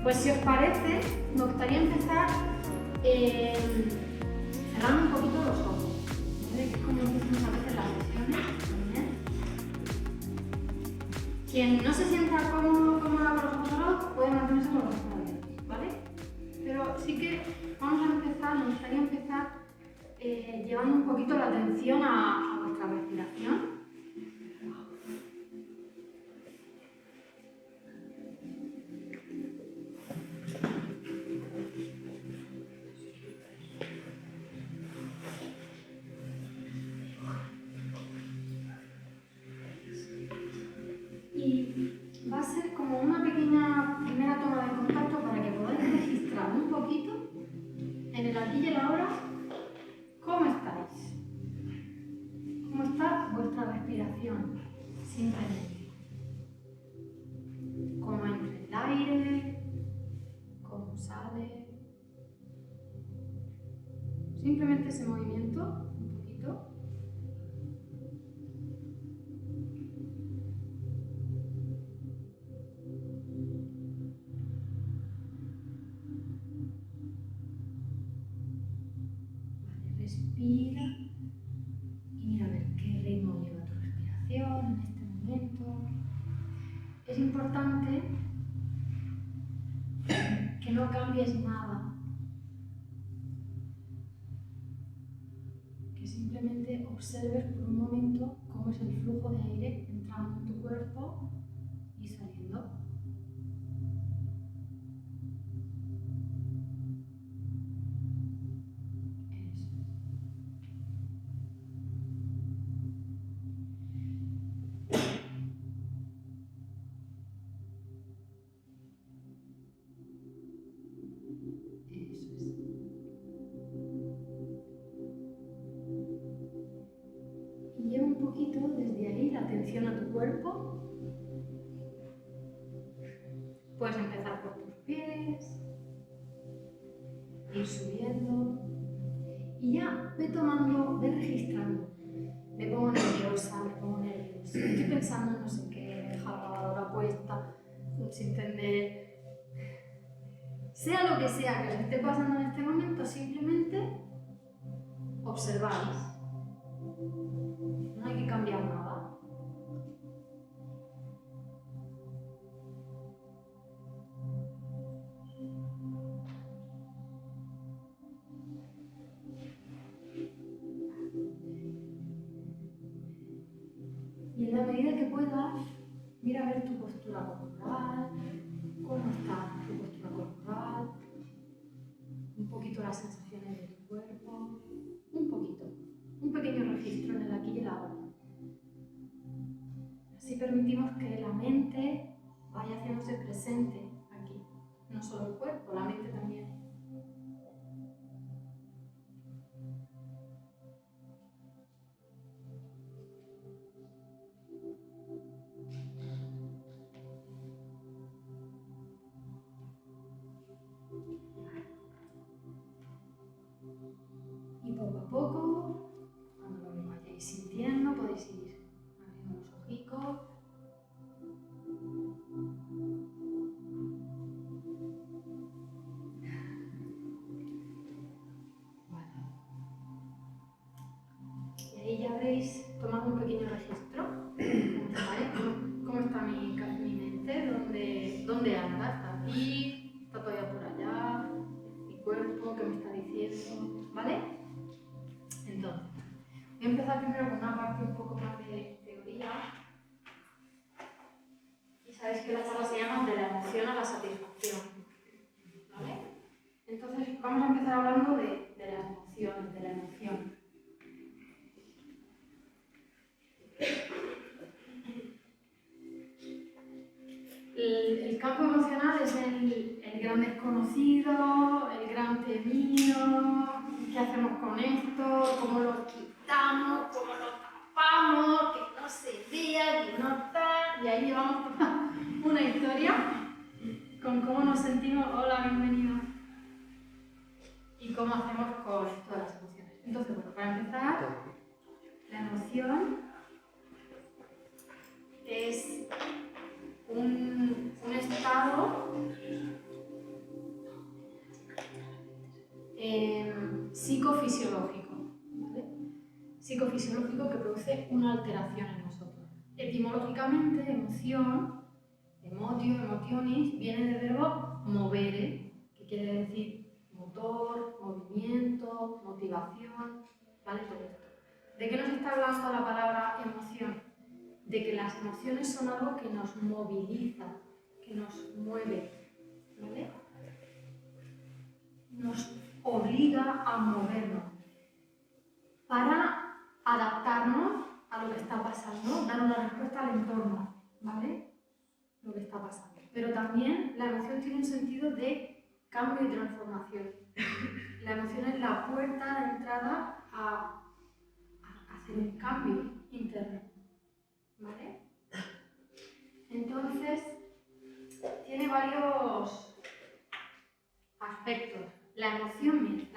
Pues si os parece, me gustaría empezar cerrando un poquito los ojos. ¿Vale? Que es como empiezan a veces las sesiones también. Quien no se sienta cómoda con los ojos cerrados puede mantenerse con los ojos abiertos, ¿vale? Pero sí que vamos a empezar, me gustaría empezar llevando un poquito la atención a vuestra respiración. Y va a ser como una pequeña primera toma de contacto para que podáis registrar un poquito en el aquí y el ahora cómo estáis. ¿Cómo está vuestra respiración? Simplemente. Cómo entra el aire, cómo sale. Simplemente ese movimiento, un poquito. Vale, respira y mira a ver qué ritmo lleva tu respiración en este momento. Es importante que no cambies nada, que simplemente observes por un momento cómo es el flujo de aire entrando en tu cuerpo y saliendo. Eso. Eso es. Y lleva un poquito desde ahí la atención a tu cuerpo. Puedes empezar por tus pies, ir subiendo y ya ve tomando, ve registrando. Me pongo nerviosa, me pongo nerviosa. Estoy pensando en no sé qué, me deja la lavadora puesta, sin entender. Sea lo que sea que os esté pasando en este momento, simplemente observáis. No hay que cambiar nada. Y en la medida que puedas, mira a ver tu postura corporal, cómo está tu postura corporal, un poquito las sensaciones de tu cuerpo, un poquito, un pequeño registro en el aquí y el ahora. Así permitimos que la mente vaya haciéndose presente aquí, no solo el cuerpo, la mente también. Y poco a poco, cuando lo vayáis sintiendo, podéis ir abriendo los ojicos. Vale. Y ahí ya habréis tomado un pequeño registro. ¿Vale? ¿Cómo está mi mente? ¿Dónde anda? ¿Está aquí? ¿Está todavía por allá? ¿Mi cuerpo? ¿Qué me está diciendo? ¿Vale? Entonces, voy a empezar primero con una parte un poco más de teoría. Y sabéis que la charla se llama de la emoción a la satisfacción. ¿Vale? Entonces, vamos a empezar hablando de las emociones, de la emoción. El campo emocional es el gran desconocido, el gran temido, qué hacemos con esto, cómo lo quitamos, cómo lo tapamos, que no se vea, que no tal, y ahí llevamos toda una historia con cómo nos sentimos, hola, bienvenido, y cómo hacemos con todas las emociones. Entonces, bueno, para empezar, la emoción es un estado fisiológico que produce una alteración en nosotros. Etimológicamente, emoción, emotio, emotionis, viene del verbo movere, que quiere decir motor, movimiento, motivación, ¿vale? Todo esto. ¿De qué nos está hablando la palabra emoción? De que las emociones son algo que nos moviliza, que nos mueve, ¿vale? Nos obliga a movernos para adaptarnos a lo que está pasando, dar una respuesta al entorno, ¿vale? Lo que está pasando. Pero también la emoción tiene un sentido de cambio y transformación. La emoción es la puerta de entrada a hacer un cambio interno, ¿vale? Entonces, tiene varios aspectos. La emoción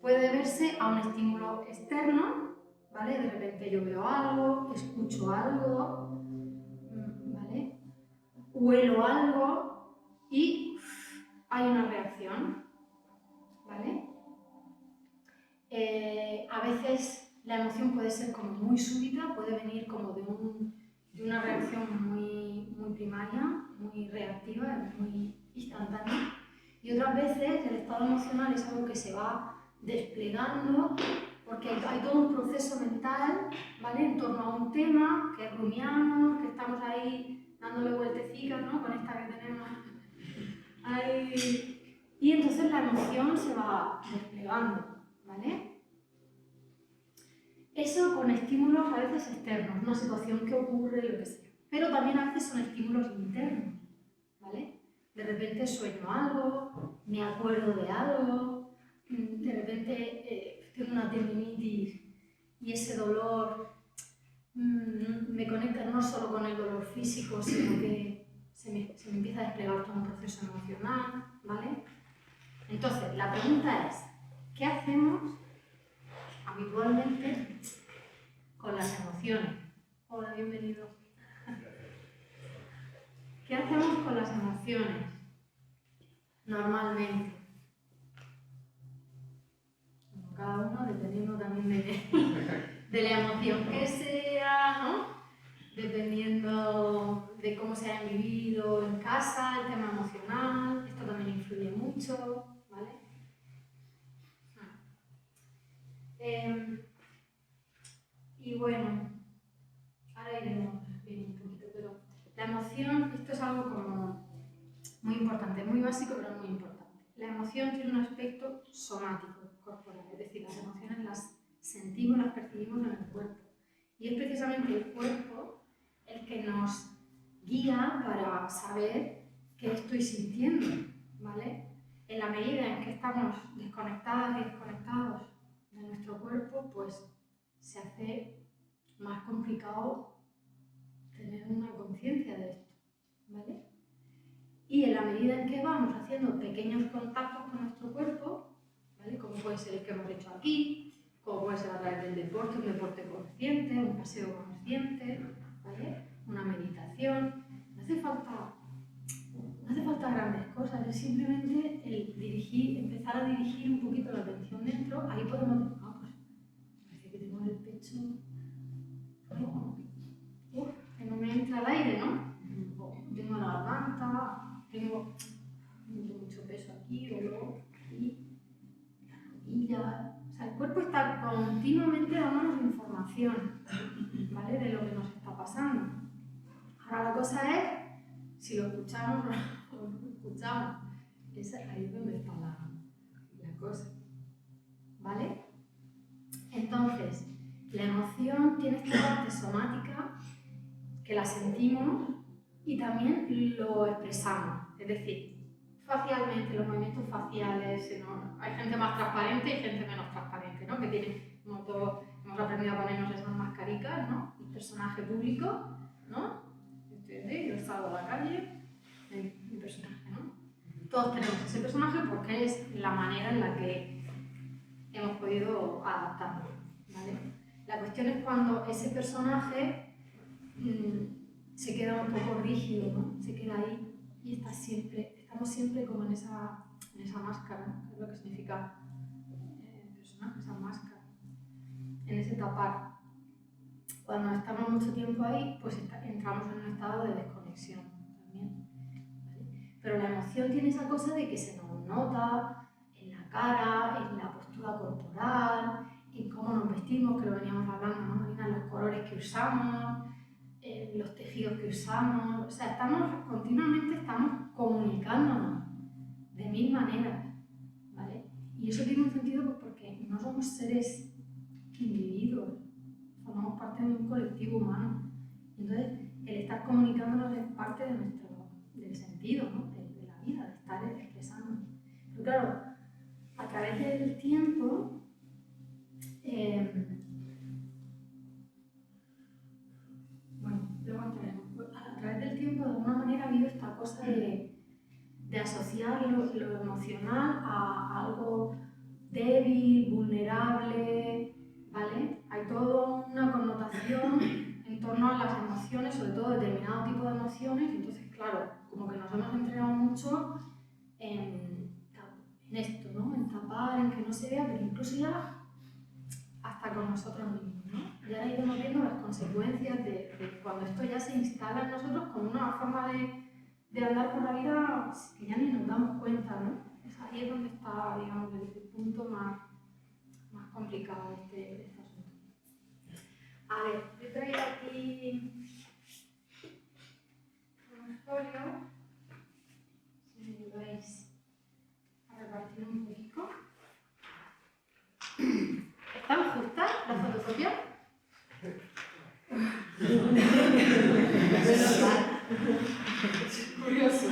puede deberse a un estímulo externo, ¿vale? De repente yo veo algo, escucho algo, ¿vale? Huelo algo y hay una reacción, ¿vale? A veces la emoción puede ser como muy súbita, puede venir como de una reacción muy primaria, muy reactiva, muy instantánea. Y otras veces el estado emocional es algo que se va desplegando porque hay todo un proceso mental, ¿vale? En torno a un tema que rumiamos, que estamos ahí dándole vueltecitas, ¿no? Con esta que tenemos ahí. Y entonces la emoción se va desplegando, ¿vale? Eso con estímulos a veces externos, una situación que ocurre, lo que sea. Pero también a veces son estímulos internos, ¿vale? De repente sueño algo, me acuerdo de algo, de repente tengo una tendinitis y ese dolor me conecta no solo con el dolor físico, sino que se me empieza a desplegar todo un proceso emocional, ¿vale? Entonces, la pregunta es, ¿qué hacemos habitualmente con las emociones? Hola, bienvenido. ¿Qué hacemos con las emociones normalmente? Bueno, cada uno dependiendo también de la emoción que sea, ¿no? Dependiendo de cómo se haya vivido en casa, el tema emocional, esto también influye mucho, ¿vale? Y bueno, ahora iremos viendo un poquito, pero la emoción, esto es algo como muy importante, muy básico, pero muy importante. La emoción tiene un aspecto somático, corporal, es decir, las emociones las sentimos, las percibimos en el cuerpo. Y es precisamente el cuerpo el que nos guía para saber qué estoy sintiendo, ¿vale? En la medida en que estamos desconectadas y desconectados de nuestro cuerpo, pues se hace más complicado tener una conciencia de esto, ¿vale? Y en la medida en que vamos haciendo pequeños contactos con nuestro cuerpo, ¿vale? Como puede ser el que hemos hecho aquí, como puede ser a través del deporte, un deporte consciente, un paseo consciente, ¿vale? Una meditación, no hace falta grandes cosas, es simplemente el empezar a dirigir un poquito la atención dentro, ahí podemos decir, pues parece que tengo el pecho, que no me entra el aire, ¿no? Tengo la garganta, tengo mucho peso aquí, dolor aquí, la rodilla. O sea, el cuerpo está continuamente dándonos información, ¿vale? De lo que nos está pasando. Ahora la cosa es si lo escuchamos o no lo escuchamos. Ahí es donde está la cosa, ¿vale? Entonces, la emoción tiene esta parte somática que la sentimos y también lo expresamos, es decir, facialmente, los movimientos faciales, ¿no? Hay gente más transparente y gente menos transparente, ¿no? Que tiene, como todos hemos aprendido a ponernos esas mascaricas, ¿no? El personaje público, ¿no? Yo salgo a la calle, mi personaje, ¿no? Todos tenemos ese personaje porque es la manera en la que hemos podido adaptarlo, ¿vale? La cuestión es cuando ese personaje se queda un poco rígido, ¿no? Se queda ahí y estamos siempre como en esa máscara, ¿no? Que es lo que significa personaje. ¿no? Esa máscara, en ese tapar. Cuando estamos mucho tiempo ahí, pues entramos en un estado de desconexión también, ¿vale? Pero la emoción tiene esa cosa de que se nos nota en la cara, en la postura corporal, en cómo nos vestimos, que lo veníamos hablando, ¿no, Marina? Los colores que usamos, los tejidos que usamos, o sea, continuamente estamos comunicándonos de mil maneras, ¿vale? Y eso tiene un sentido pues, porque no somos seres individuos, formamos parte de un colectivo humano. Y entonces, el estar comunicándonos es parte del sentido, ¿no? de la vida, de estar expresándonos. Pero claro, a través del tiempo, luego entraremos. A través del tiempo, de alguna manera, ha habido esta cosa de asociar lo emocional a algo débil, vulnerable, ¿vale? Hay toda una connotación en torno a las emociones, sobre todo determinado tipo de emociones, entonces, claro, como que nos hemos entrenado mucho en esto, ¿no? En tapar, en que no se vea, pero incluso ya hasta con nosotros mismos, ¿no? Ya iremos viendo las consecuencias de cuando esto ya se instala en nosotros como una forma de andar por la vida que ya ni nos damos cuenta, ¿no? Ahí es donde está, digamos, el punto más complicado de este asunto. A ver, yo he traído aquí un folio, si me ayudáis a repartir un poquito. ¿Están justas las fotocopias? Curioso.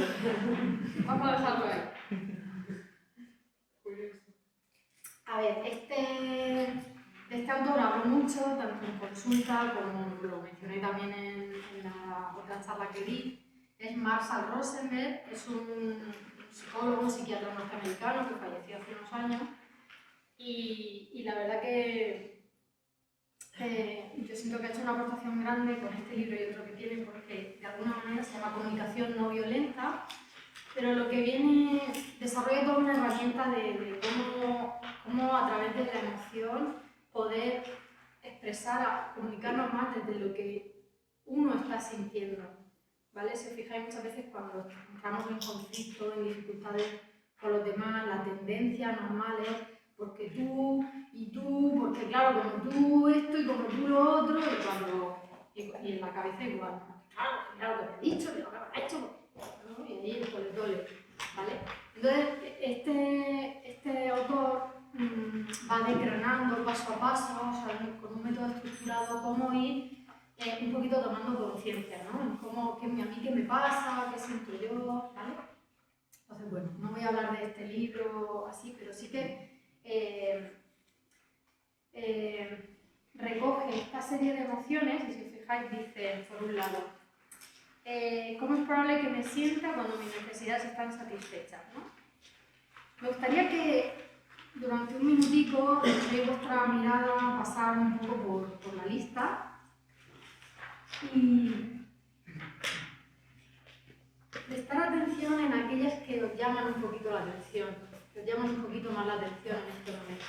Vamos a dejarlo ahí. A ver, este autor hablo mucho, tanto en consulta como lo mencioné también en la otra charla que di. Es Marshall Rosenberg, es un psicólogo, un psiquiatra norteamericano que falleció hace unos años. Y la verdad que yo siento que ha hecho una aportación grande con este libro y otro que tiene, porque de alguna manera se llama Comunicación no violenta, pero lo que viene desarrolla toda una herramienta de cómo a través de la emoción poder expresar, comunicarnos más desde lo que uno está sintiendo, ¿vale? Si os fijáis muchas veces cuando entramos en conflicto, en dificultades con los demás, la tendencia normal es porque tú y tú, porque claro, como tú esto y como tú lo otro, y en la cabeza igual, claro que me he dicho, que lo que me ha hecho, ¿no? Y ahí el coletole, ¿vale? Entonces, este autor va desgranando paso a paso, o sea, con un método estructurado, cómo ir un poquito tomando conciencia, ¿no? En cómo, a mí qué me pasa, qué siento yo, ¿vale? Entonces, bueno, no voy a hablar de este libro así, pero sí que recoge esta serie de emociones, y si os fijáis dice, por un lado, ¿cómo es probable que me sienta cuando mis necesidades están satisfechas, ¿no? Me gustaría que durante un minutico deis vuestra mirada pasar un poco por la lista y prestar atención en aquellas que os llaman un poquito la atención, que os llaman un poquito más la atención en este momento.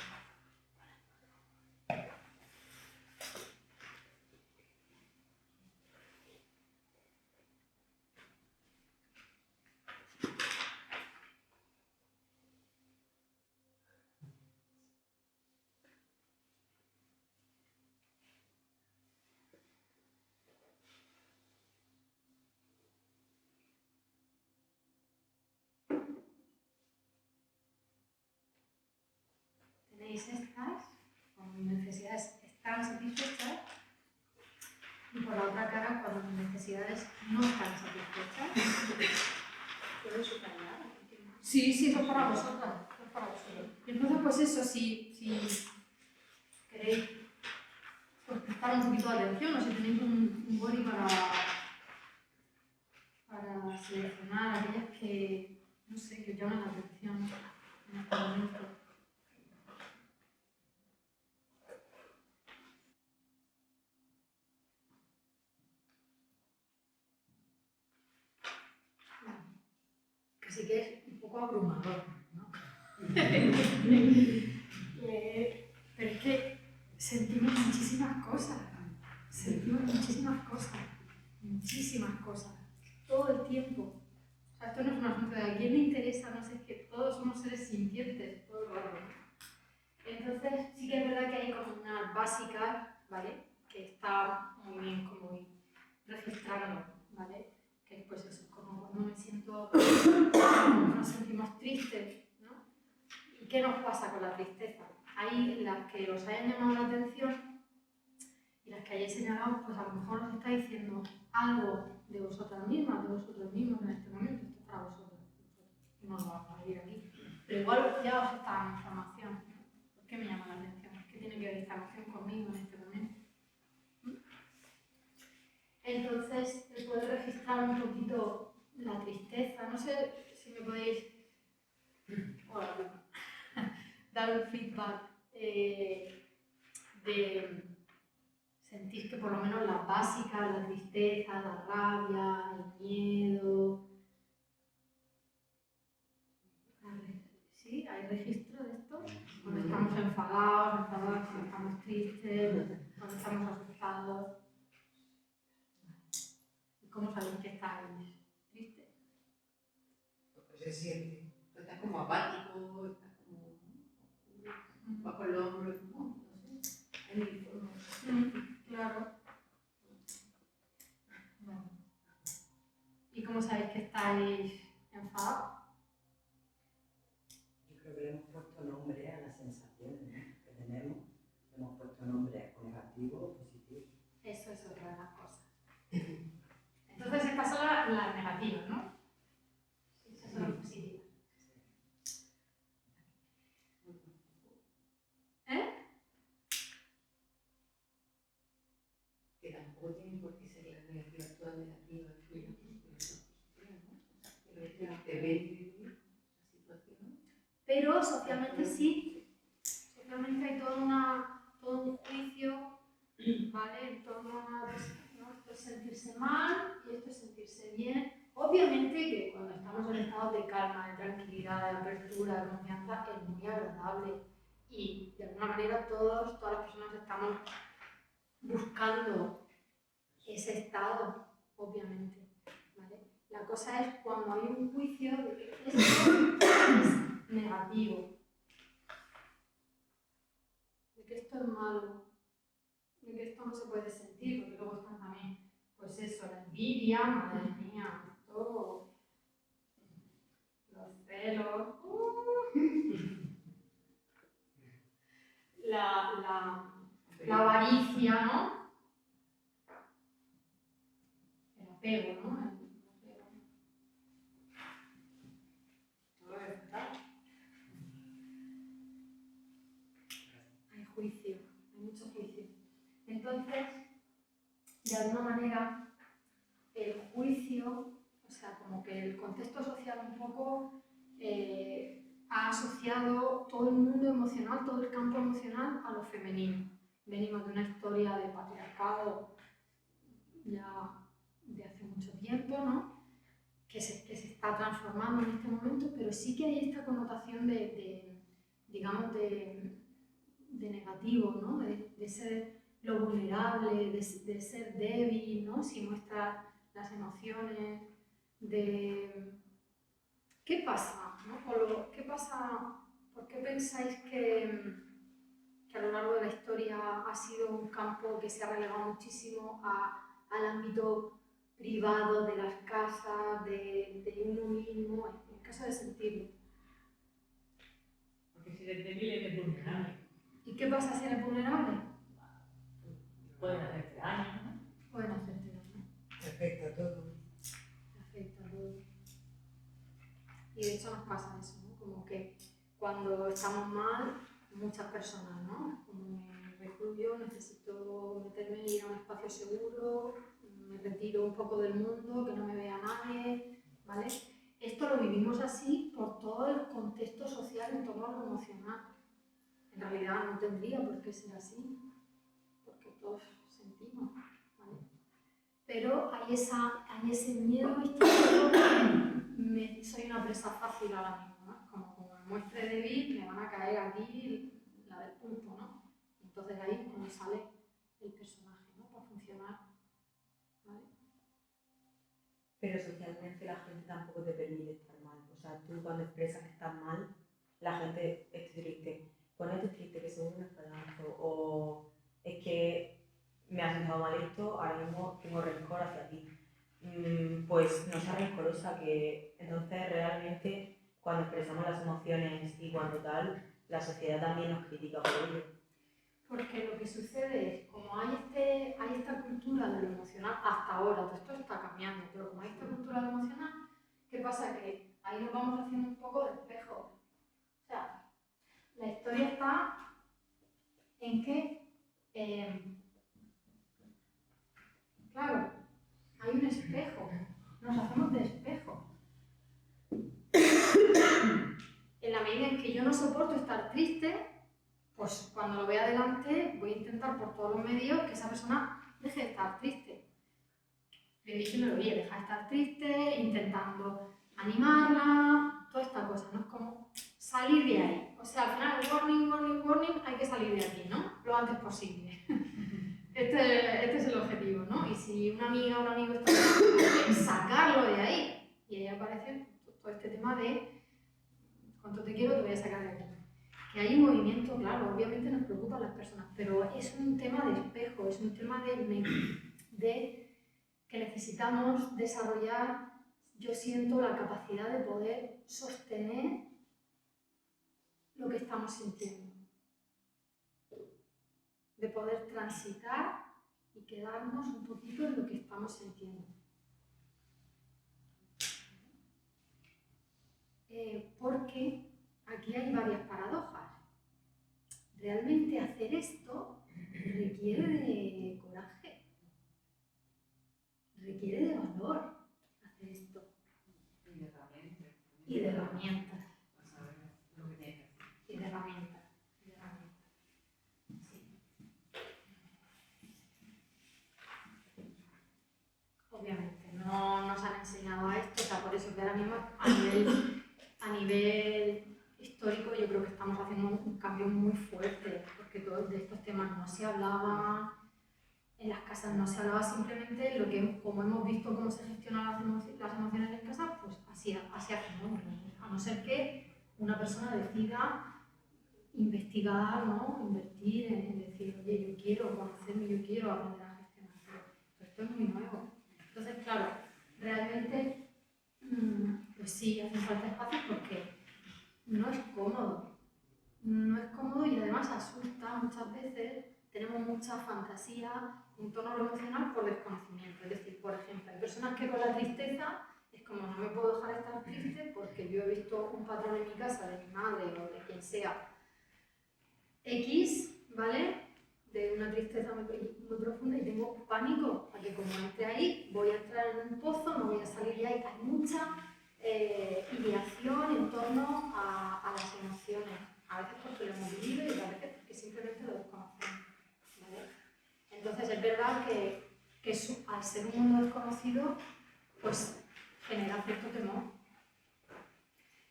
Tenéis estas, cuando mis necesidades están satisfechas, y por la otra cara, cuando mis necesidades no están satisfechas. ¿Puedo subrayar? Sí, eso es para vosotras. Eso es para vosotros. Y entonces, pues eso, si queréis pues, prestar un poquito de atención o si tenéis un boli para seleccionar aquellas que, no sé, que os llaman la atención en este momento. Que sí que es un poco abrumador, ¿no? sentimos muchísimas cosas, todo el tiempo. O sea, esto no es un asunto de a quién le interesa, no sé, es que todos somos seres sintientes, todo el rato, ¿no? Entonces, sí que es verdad que hay como unas básicas, ¿vale? Que está muy bien como ir registrando, ¿vale? Que pues eso, como cuando me siento, cuando nos sentimos tristes, ¿no? ¿Y qué nos pasa con la tristeza? Hay las que os hayan llamado la atención y las que hayáis señalado, pues a lo mejor os está diciendo algo de vosotras mismas, de vosotros mismos en este momento. Esto es para vosotros, no lo vamos a medir aquí. Pero igual ya os está dando información. ¿Por qué me llama la atención? ¿Qué tiene que ver esta emoción conmigo en este momento? Entonces, el poder registrar un poquito la tristeza, no sé si me podéis dar un feedback de sentir que por lo menos las básicas, la tristeza, la rabia, el miedo. ¿Sí? ¿Hay registro de esto? Cuando estamos enfadados, cuando estamos tristes, cuando estamos asustados. ¿Y cómo sabéis que estáis tristes? Porque se siente. Estás como apático, estás como bajo el hombro, no sé. Hay mil formas. Claro. Bueno. ¿Y cómo sabéis que estáis enfadados? Yo creo que le hemos puesto nombre a las sensaciones, ¿no?, que tenemos. Le hemos puesto nombre o negativo o positivo. Eso es otra de las cosas. Entonces estas son las negativas, ¿no? Esas son las positivas. Que tampoco tienen por qué ser las negativas, todas negativas, te ven vivir la situación. Pero socialmente sí. Socialmente hay todo un juicio, ¿vale? En torno a, ¿no? Esto es sentirse mal y esto es sentirse bien. Obviamente que cuando estamos en estados de calma, de tranquilidad, de apertura, de confianza, es muy agradable. Y de alguna manera todas las personas estamos buscando ese estado, obviamente, ¿vale? La cosa es cuando hay un juicio de que esto es negativo, de que esto es malo, de que esto no se puede sentir, porque luego están también, pues eso, la envidia, madre mía, esto, los celos, la avaricia, ¿no? El apego, ¿no? El apego. Todo eso, ¿verdad? Hay juicio, hay mucho juicio. Entonces, de alguna manera, el juicio, o sea, como que el contexto social un poco ha asociado todo el mundo emocional, todo el campo emocional a lo femenino. Venimos de una historia de patriarcado ya de hace mucho tiempo, ¿no? Que se está transformando en este momento, pero sí que hay esta connotación digamos, de negativo, ¿no? De ser lo vulnerable, de ser débil, ¿no? Si muestras las emociones, ¿qué pasa? ¿No? ¿Qué pasa? ¿Por qué pensáis que a lo largo de la historia ha sido un campo que se ha relegado muchísimo al ámbito privado de las casas, de uno mismo, en el caso de sentirlo? Porque si eres débil eres vulnerable. ¿Y qué pasa si eres vulnerable? Pueden hacerte daño, ¿no? Pueden hacerte daño. Te afecta a todo. Te afecta a todo. Y de hecho nos pasa eso, ¿no? Como que cuando estamos mal, muchas personas, ¿no? Como me recluyo, necesito meterme y ir a un espacio seguro, me retiro un poco del mundo, que no me vea nadie, ¿vale? Esto lo vivimos así por todo el contexto social en torno a lo emocional. En realidad no tendría por qué ser así, porque todos sentimos, ¿vale? Pero hay ese miedo instintivo que soy una presa fácil ahora mismo, ¿no? Como me muestre débil, me van a caer aquí la del pulpo, ¿no? Entonces ahí es cuando sale el personaje, ¿no? Para funcionar, ¿vale? Pero socialmente la gente tampoco te permite estar mal. O sea, tú cuando expresas que estás mal, la gente es triste. Ponete triste, que seguro un espadazo. O es que me ha sentado mal esto, ahora mismo tengo rencor hacia ti. Pues no sea rencorosa, que entonces realmente cuando expresamos las emociones y cuando tal, la sociedad también nos critica por ello. Porque lo que sucede es, como hay esta cultura de lo emocional, hasta ahora, todo esto está cambiando, pero como hay esta cultura de lo emocional, ¿qué pasa? Que ahí nos vamos haciendo un poco de espejo. O sea, la historia está en que, claro, hay un espejo, nos hacemos de espejo. En la medida en que yo no soporto estar triste, pues cuando lo vea delante voy a intentar por todos los medios que esa persona deje de estar triste. Bien diciéndole, oye, deja de estar triste, intentando animarla, toda esta cosa, ¿no? Es como salir de ahí. O sea, al final, warning, warning, warning, hay que salir de aquí, ¿no? Lo antes posible. Este es el objetivo, ¿no? Y si una amiga o un amigo está sacarlo de ahí, y ahí aparece todo este tema de cuánto te quiero, te voy a sacar de aquí. Que hay un movimiento, claro, obviamente nos preocupan las personas, pero es un tema de espejo, es un tema de que necesitamos desarrollar, yo siento la capacidad de poder sostener lo que estamos sintiendo, de poder transitar y quedarnos un poquito en lo que estamos sintiendo. Porque aquí hay varias paradojas. Realmente hacer esto requiere de coraje, requiere de valor hacer esto. Y de herramientas. Y de herramientas. Sí. Obviamente, no nos han enseñado a esto, o sea, por eso que ahora mismo a nivel histórico yo creo que estamos haciendo un cambio muy fuerte, porque todos de estos temas no se hablaba, en las casas no se hablaba, simplemente lo que, como hemos visto cómo se gestionan las emociones en casa, pues así hacemos, a no ser que una persona decida investigar, ¿no? Invertir en decir, oye, yo quiero conocerme, yo quiero aprender a gestionar, pero esto es muy nuevo. Entonces, claro, realmente, pues sí, hacen falta espacios porque no es cómodo. No es cómodo y además asusta muchas veces. Tenemos mucha fantasía en torno a lo emocional por desconocimiento. Es decir, por ejemplo, hay personas que con la tristeza es como no me puedo dejar estar triste porque yo he visto un patrón en mi casa de mi madre o de quien sea X, ¿vale? De una tristeza muy profunda y tengo pánico, porque como entre ahí voy a entrar en un pozo, no voy a salir de ahí. Hay mucha ideación en torno a las emociones, a veces porque lo hemos vivido y otras veces porque simplemente lo desconocemos, ¿vale? Entonces es verdad que al ser un mundo desconocido, pues genera cierto temor.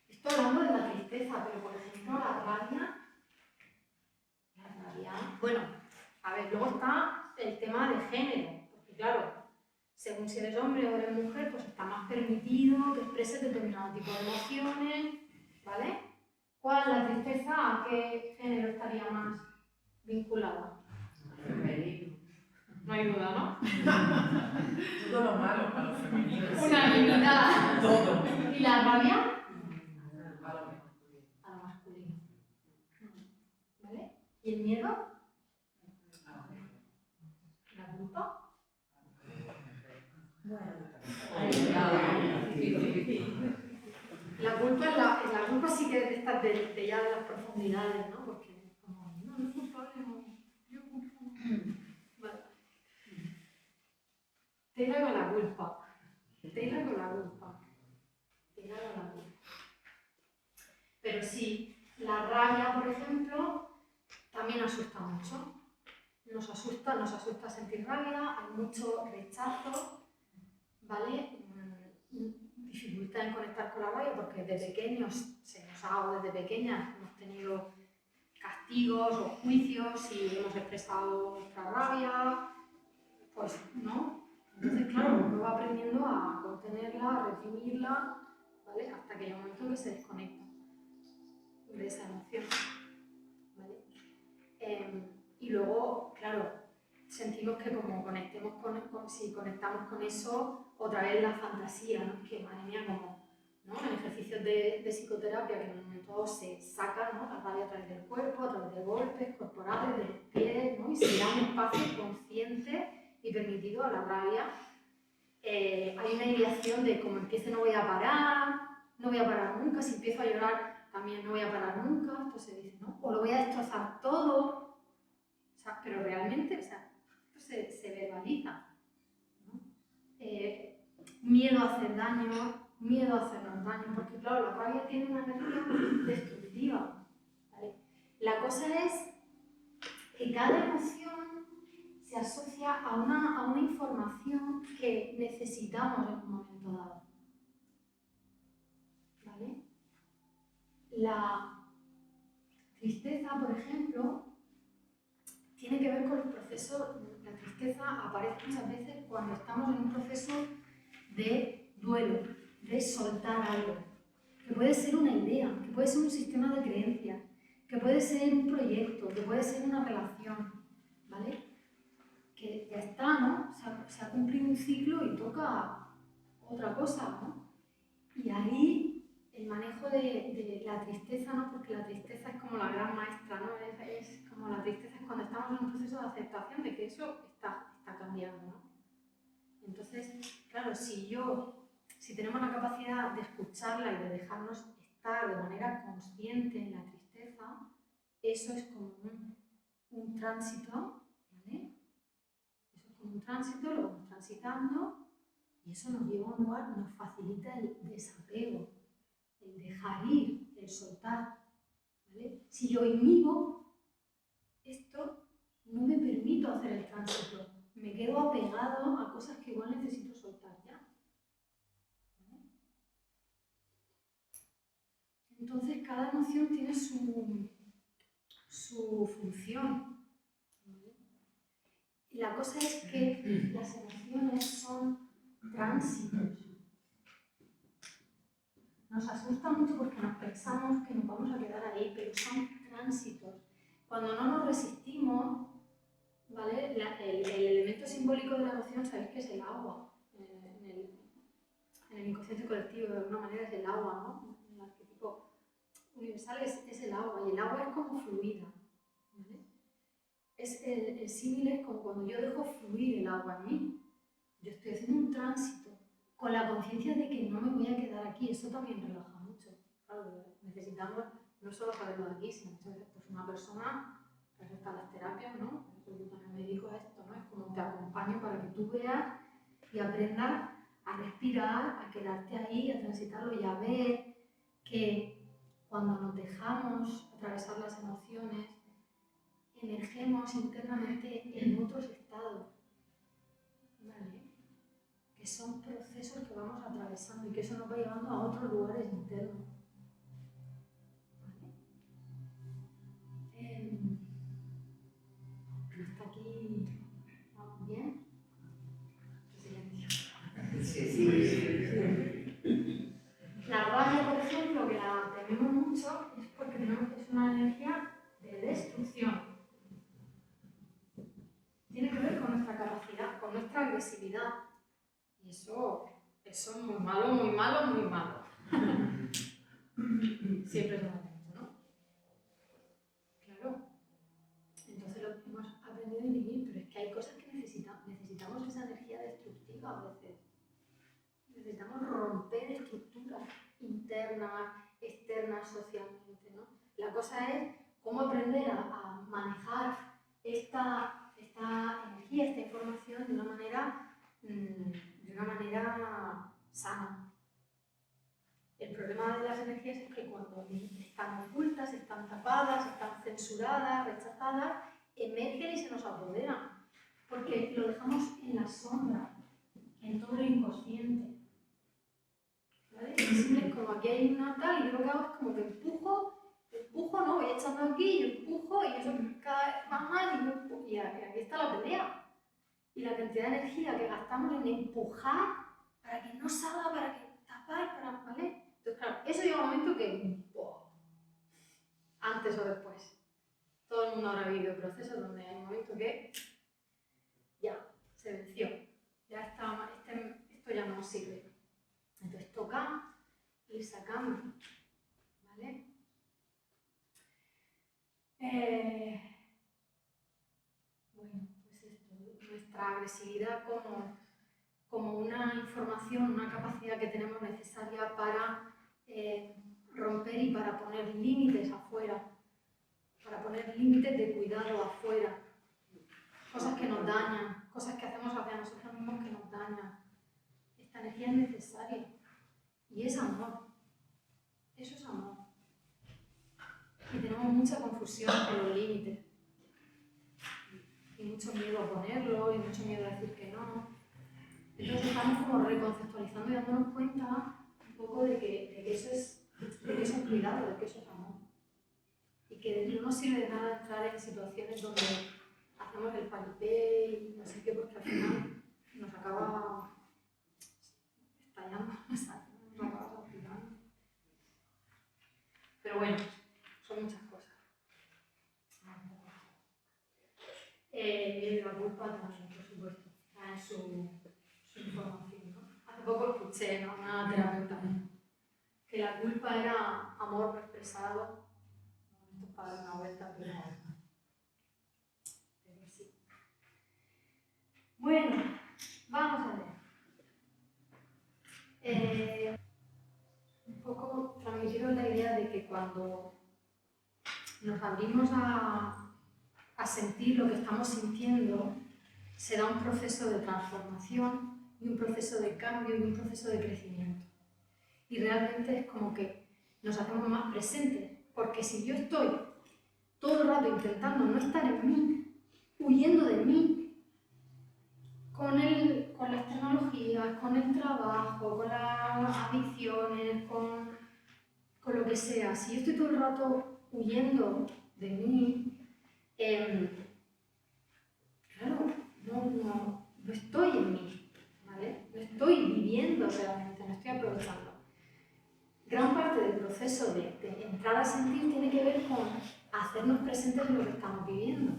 Estoy hablando de la tristeza, pero por ejemplo la rabia. Bueno, a ver, luego está el tema de género, porque claro, según si eres hombre o eres mujer, pues está más permitido que expreses determinado tipo de emociones, ¿vale? ¿Cuál es la tristeza? ¿A qué género estaría más vinculada? No hay duda, ¿no? Todo lo malo a lo femenino. Unanimidad. Todo. ¿Y la rabia? A lo masculino. A lo masculino. ¿Vale? ¿Y el miedo? ¿La culpa? La culpa sí que debe estar de ya de las profundidades, ¿no? Porque es como, no es culpable, no, yo culpo. Vale. Tela con la culpa. Tela con la culpa. Tela con la culpa. Pero sí, la rabia, por ejemplo, también asusta mucho. Nos asusta sentir rabia, hay mucho rechazo, ¿vale? Dificultad en conectar con la rabia porque desde pequeños se nos ha dado, desde pequeñas hemos tenido castigos o juicios si hemos expresado nuestra rabia, pues no. Entonces, claro, uno va aprendiendo a contenerla, a reprimirla, ¿vale? Hasta que hay un momento que se desconecta de esa emoción, ¿vale? Y luego, claro, sentimos que como conectemos si conectamos con eso, otra vez la fantasía, ¿no? Que madre mía, como, ¿no? En ejercicios de psicoterapia que en un momento se saca, ¿no? La rabia a través del cuerpo, a través de golpes corporales, de los pies, ¿no? Y se da un espacio consciente y permitido a la rabia. Hay una ideación de como empiece no voy a parar nunca, si empiezo a llorar también no voy a parar nunca, esto se dice, ¿no? O lo voy a destrozar todo, o sea, pero realmente, o sea, esto se verbaliza, ¿no? Miedo a hacer daño, miedo a hacernos daño, porque claro, la rabia tiene una energía destructiva, ¿vale? La cosa es que cada emoción se asocia a una información que necesitamos en un momento dado, ¿vale? La tristeza, por ejemplo, tiene que ver con los procesos. La tristeza aparece muchas veces cuando estamos en un proceso de duelo, de soltar algo, que puede ser una idea, que puede ser un sistema de creencias, que puede ser un proyecto, que puede ser una relación, ¿vale? Que ya está, ¿no? Se ha cumplido un ciclo y toca otra cosa, ¿no? Y ahí el manejo de la tristeza, ¿no? Porque la tristeza es como la gran maestra, ¿no? Es como la tristeza es cuando estamos en un proceso de aceptación de que eso está cambiando, ¿no? Entonces, claro, si tenemos la capacidad de escucharla y de dejarnos estar de manera consciente en la tristeza, eso es como un tránsito, ¿vale? Eso es como un tránsito, lo vamos transitando y eso nos lleva a un lugar, nos facilita el desapego, el dejar ir, el soltar, ¿vale? Si yo inhibo esto, no me permito hacer el tránsito, me quedo apegado a cosas que igual necesito soltar ya. ¿Vale? Entonces cada emoción tiene su función. ¿Vale? Y la cosa es que las emociones son tránsitos. Nos asusta mucho porque nos pensamos que nos vamos a quedar ahí, pero son tránsitos. Cuando no nos resistimos, ¿vale? El elemento simbólico de la emoción, sabéis que es el agua. En el inconsciente colectivo, de alguna manera, es el agua, ¿no? El arquetipo universal es el agua, y el agua es como fluida, ¿vale? El símil es como cuando yo dejo fluir el agua en mí. Yo estoy haciendo un tránsito con la conciencia de que no me voy a quedar aquí. Eso también relaja mucho. Claro, necesitamos no solo saberlo de aquí, sino que pues una persona, pues están las terapias, ¿no? Yo también me dedico a esto, ¿no? Es como te acompaño para que tú veas y aprendas a respirar, a quedarte ahí, a transitarlo y a ver que cuando nos dejamos atravesar las emociones, emergemos internamente en otros estados, ¿vale? Que son procesos que vamos atravesando y que eso nos va llevando a otros lugares internos. ¿Vale? Hasta aquí, ¿vamos bien? Silencio. Sí. La rabia, por ejemplo, que la tememos mucho, es porque es una energía de destrucción. Tiene que ver con nuestra capacidad, con nuestra agresividad. Y eso es muy malo, muy malo, muy malo. Siempre es malo, ¿no? Claro. Entonces lo que hemos aprendido a vivir, pero es que hay cosas que necesitamos esa energía destructiva a veces. Necesitamos romper estructuras internas, externas, socialmente, ¿no? La cosa es cómo aprender a manejar esta energía, esta información de una manera sana. El problema de las energías es que cuando están ocultas, están tapadas, están censuradas, rechazadas, emergen y se nos apoderan, porque lo dejamos en la sombra, en todo lo inconsciente. ¿Vale? Es como aquí hay una tal y yo lo que hago es como que empujo empujo, ¿no? Voy echando aquí, yo empujo y eso cada vez va más y yo empujo. Y aquí está la pelea. Y la cantidad de energía que gastamos en empujar para que no salga, para que tapar, ¿vale? Entonces, claro, eso llega un momento que, ¡buah! Antes o después. Todo el mundo habrá vivido el proceso donde hay un momento que ya se venció. Ya está, esto ya no sirve. Entonces toca ir sacando, ¿vale? Bueno, pues esto, nuestra agresividad como una información, una capacidad que tenemos necesaria para romper y para poner límites afuera, para poner límites de cuidado afuera, cosas que nos dañan, cosas que hacemos hacia nosotros mismos que nos dañan. Esta energía es necesaria y es amor, eso es amor. Y tenemos mucha confusión con los límites y mucho miedo a ponerlo y mucho miedo a decir que no. Entonces estamos como reconceptualizando y dándonos cuenta un poco de que eso es cuidado, de que eso es amor. Y que no nos sirve de nada entrar en situaciones donde hacemos el paripé y no sé qué, porque al final nos acaba estallando, nos acaba salpicando. Pero bueno, son muchas cosas. La culpa también, por supuesto, está en su información, ¿no? Hace poco escuché, ¿no?, una terapeuta que la culpa era amor no expresado. Esto es para dar una vuelta, pero sí. Bueno, vamos a ver. Un poco transmitiros la idea de que cuando nos abrimos a sentir lo que estamos sintiendo, se da un proceso de transformación y un proceso de cambio y un proceso de crecimiento. Y realmente es como que nos hacemos más presentes, porque si yo estoy todo el rato intentando no estar en mí, huyendo de mí, con las tecnologías, con el trabajo, con las adicciones, con lo que sea, si yo estoy todo el rato huyendo de mí, claro, no estoy en mí, ¿vale? No estoy viviendo realmente, no estoy aprovechando. Gran parte del proceso de entrar a sentir tiene que ver con hacernos presentes en lo que estamos viviendo.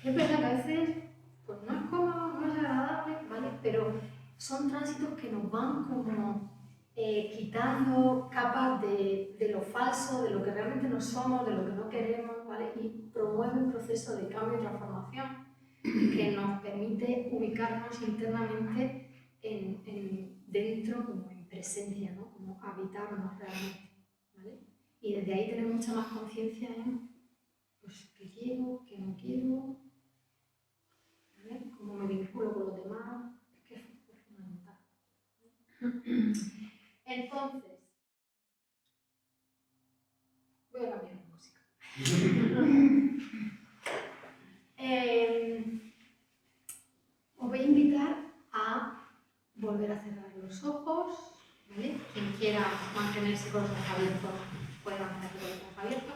Es verdad que a veces pues no es cómodo, no es agradable, ¿vale? Pero son tránsitos que nos van como quitando capas de lo falso, de lo que realmente no somos, de lo que no queremos, ¿vale? Y promueve un proceso de cambio y transformación que nos permite ubicarnos internamente dentro, como en presencia, ¿no? Como habitarnos realmente, ¿vale? Y desde ahí tener mucha más conciencia en pues, qué quiero, qué no quiero, ¿vale? Cómo me vinculo con los demás, es que es fundamental. Entonces, voy a cambiar de música. Os voy a invitar a volver a cerrar los ojos, ¿vale? Quien quiera mantenerse con los ojos abiertos, puede mantenerse con los ojos abiertos.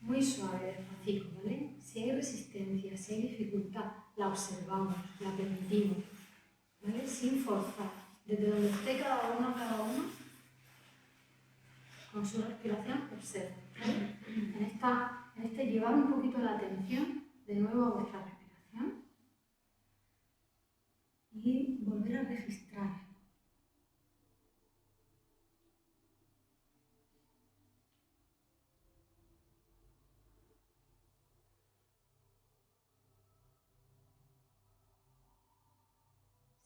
Muy suave, despacito, ¿vale? Si hay resistencia, si hay dificultad, la observamos, la permitimos, ¿vale? Sin forzar, desde donde esté cada uno, con su respiración, observa, ¿vale? En este llevar un poquito la atención de nuevo a vuestra respiración y volver a registrar.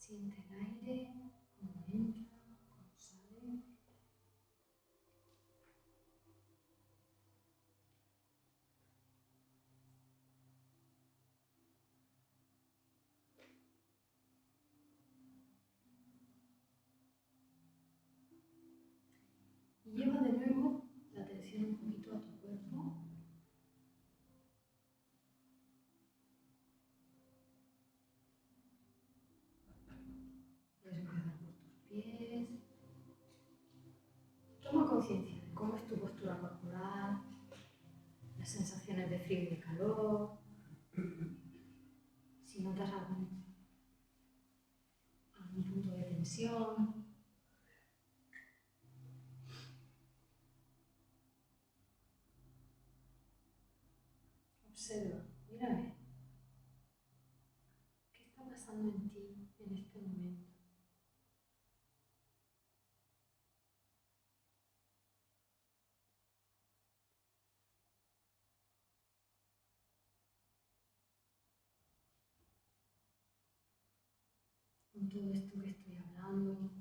Siente el aire, cómo entra, cómo sale. Y lleva de nuevo la atención un poquito a tu cuerpo. tensión. Observa, mira a ver. ¿Qué está pasando en ti en este momento? Con todo esto que estoy hablando.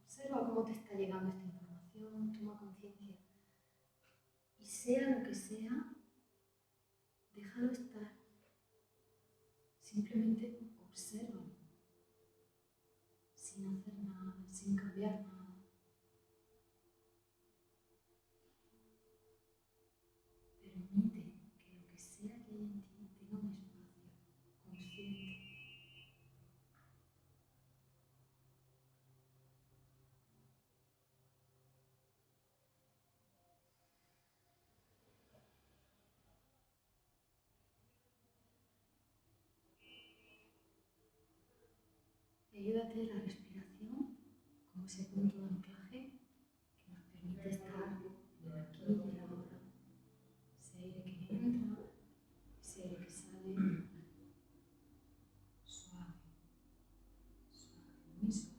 Observa cómo te está llegando esta información, toma conciencia. Y sea lo que sea, déjalo estar. Simplemente observa, sin hacer nada, sin cambiar nada. Permite que lo que sea que hay en ti tenga un espacio consciente. Y ayúdate a la respiración como ese punto de anclaje que nos permite estar en el aquí y el ahora. Ese aire que entra, ese aire que sale, suave, suave, muy suave.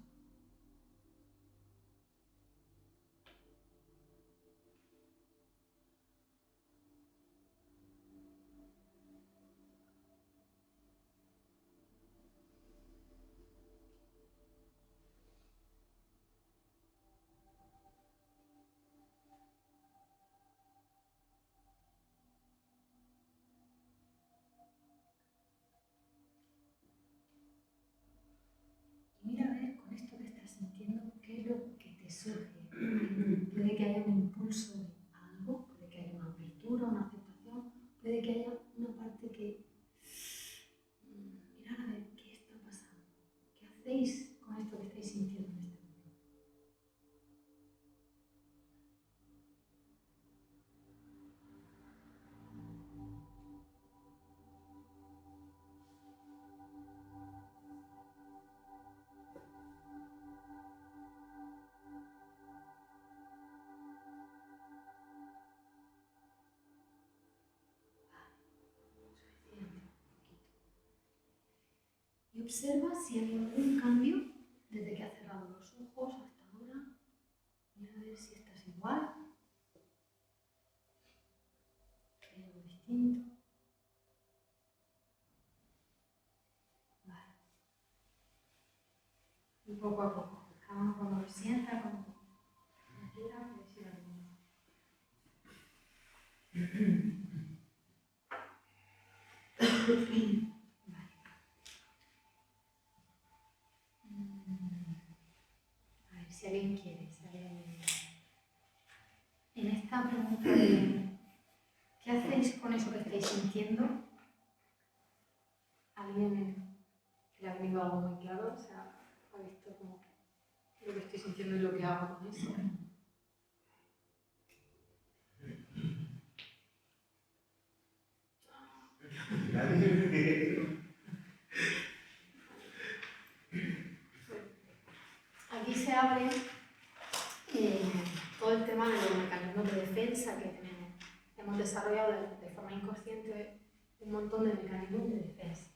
Y mira a ver con esto que estás sintiendo qué es lo que te surge. Puede que haya un impulso de algo, puede que haya una apertura, una aceptación, puede que haya una parte que mirad a ver qué está pasando, qué hacéis con esto que estáis sintiendo en este momento. Suficiente, poquito. Y observa si hay algún cambio desde que has cerrado los ojos hasta ahora. Mira a ver si estás igual, si hay algo distinto. Vale. Y poco a poco, cada uno cuando lo sienta, como quiera, puedes ir al mundo. Vale. A ver si alguien quiere, si alguien... En esta pregunta de ¿qué hacéis con eso que estáis sintiendo? ¿Alguien le ha venido algo muy claro? O sea, ha visto como lo que estoy sintiendo y lo que hago con eso. Aquí se abre todo el tema de los mecanismos de defensa que tenemos. Hemos desarrollado de forma inconsciente un montón de mecanismos de defensa.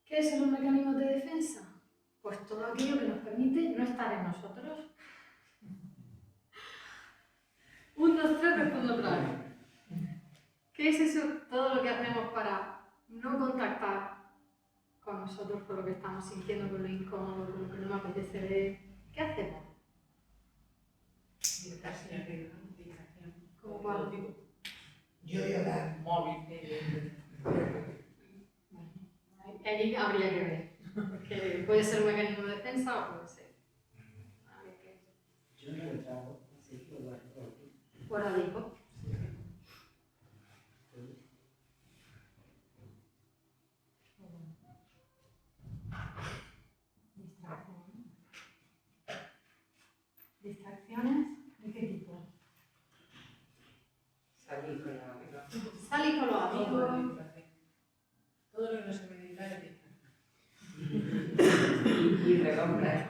¿Qué son los mecanismos de defensa? Pues todo aquello que nos permite no estar en nosotros. 1, 2, 3, respondo otra vez. ¿Qué es eso? Todo lo que hacemos para no contactar con nosotros, con lo que estamos sintiendo, con lo incómodo, con lo que no nos apetece ver. ¿Qué hacemos? Distracción. ¿Cómo cuál? Yo llorar. Móvil. Ahí habría que ver. Porque puede ser un mecanismo de defensa o puede ser el trago, así lo guardo por aquí. Guardadico. ¿Distracciones? ¿De qué tipo? Salir con la amiga. Salir con los amigos. Todo lo que no se me diga es distracción. Y recomprar.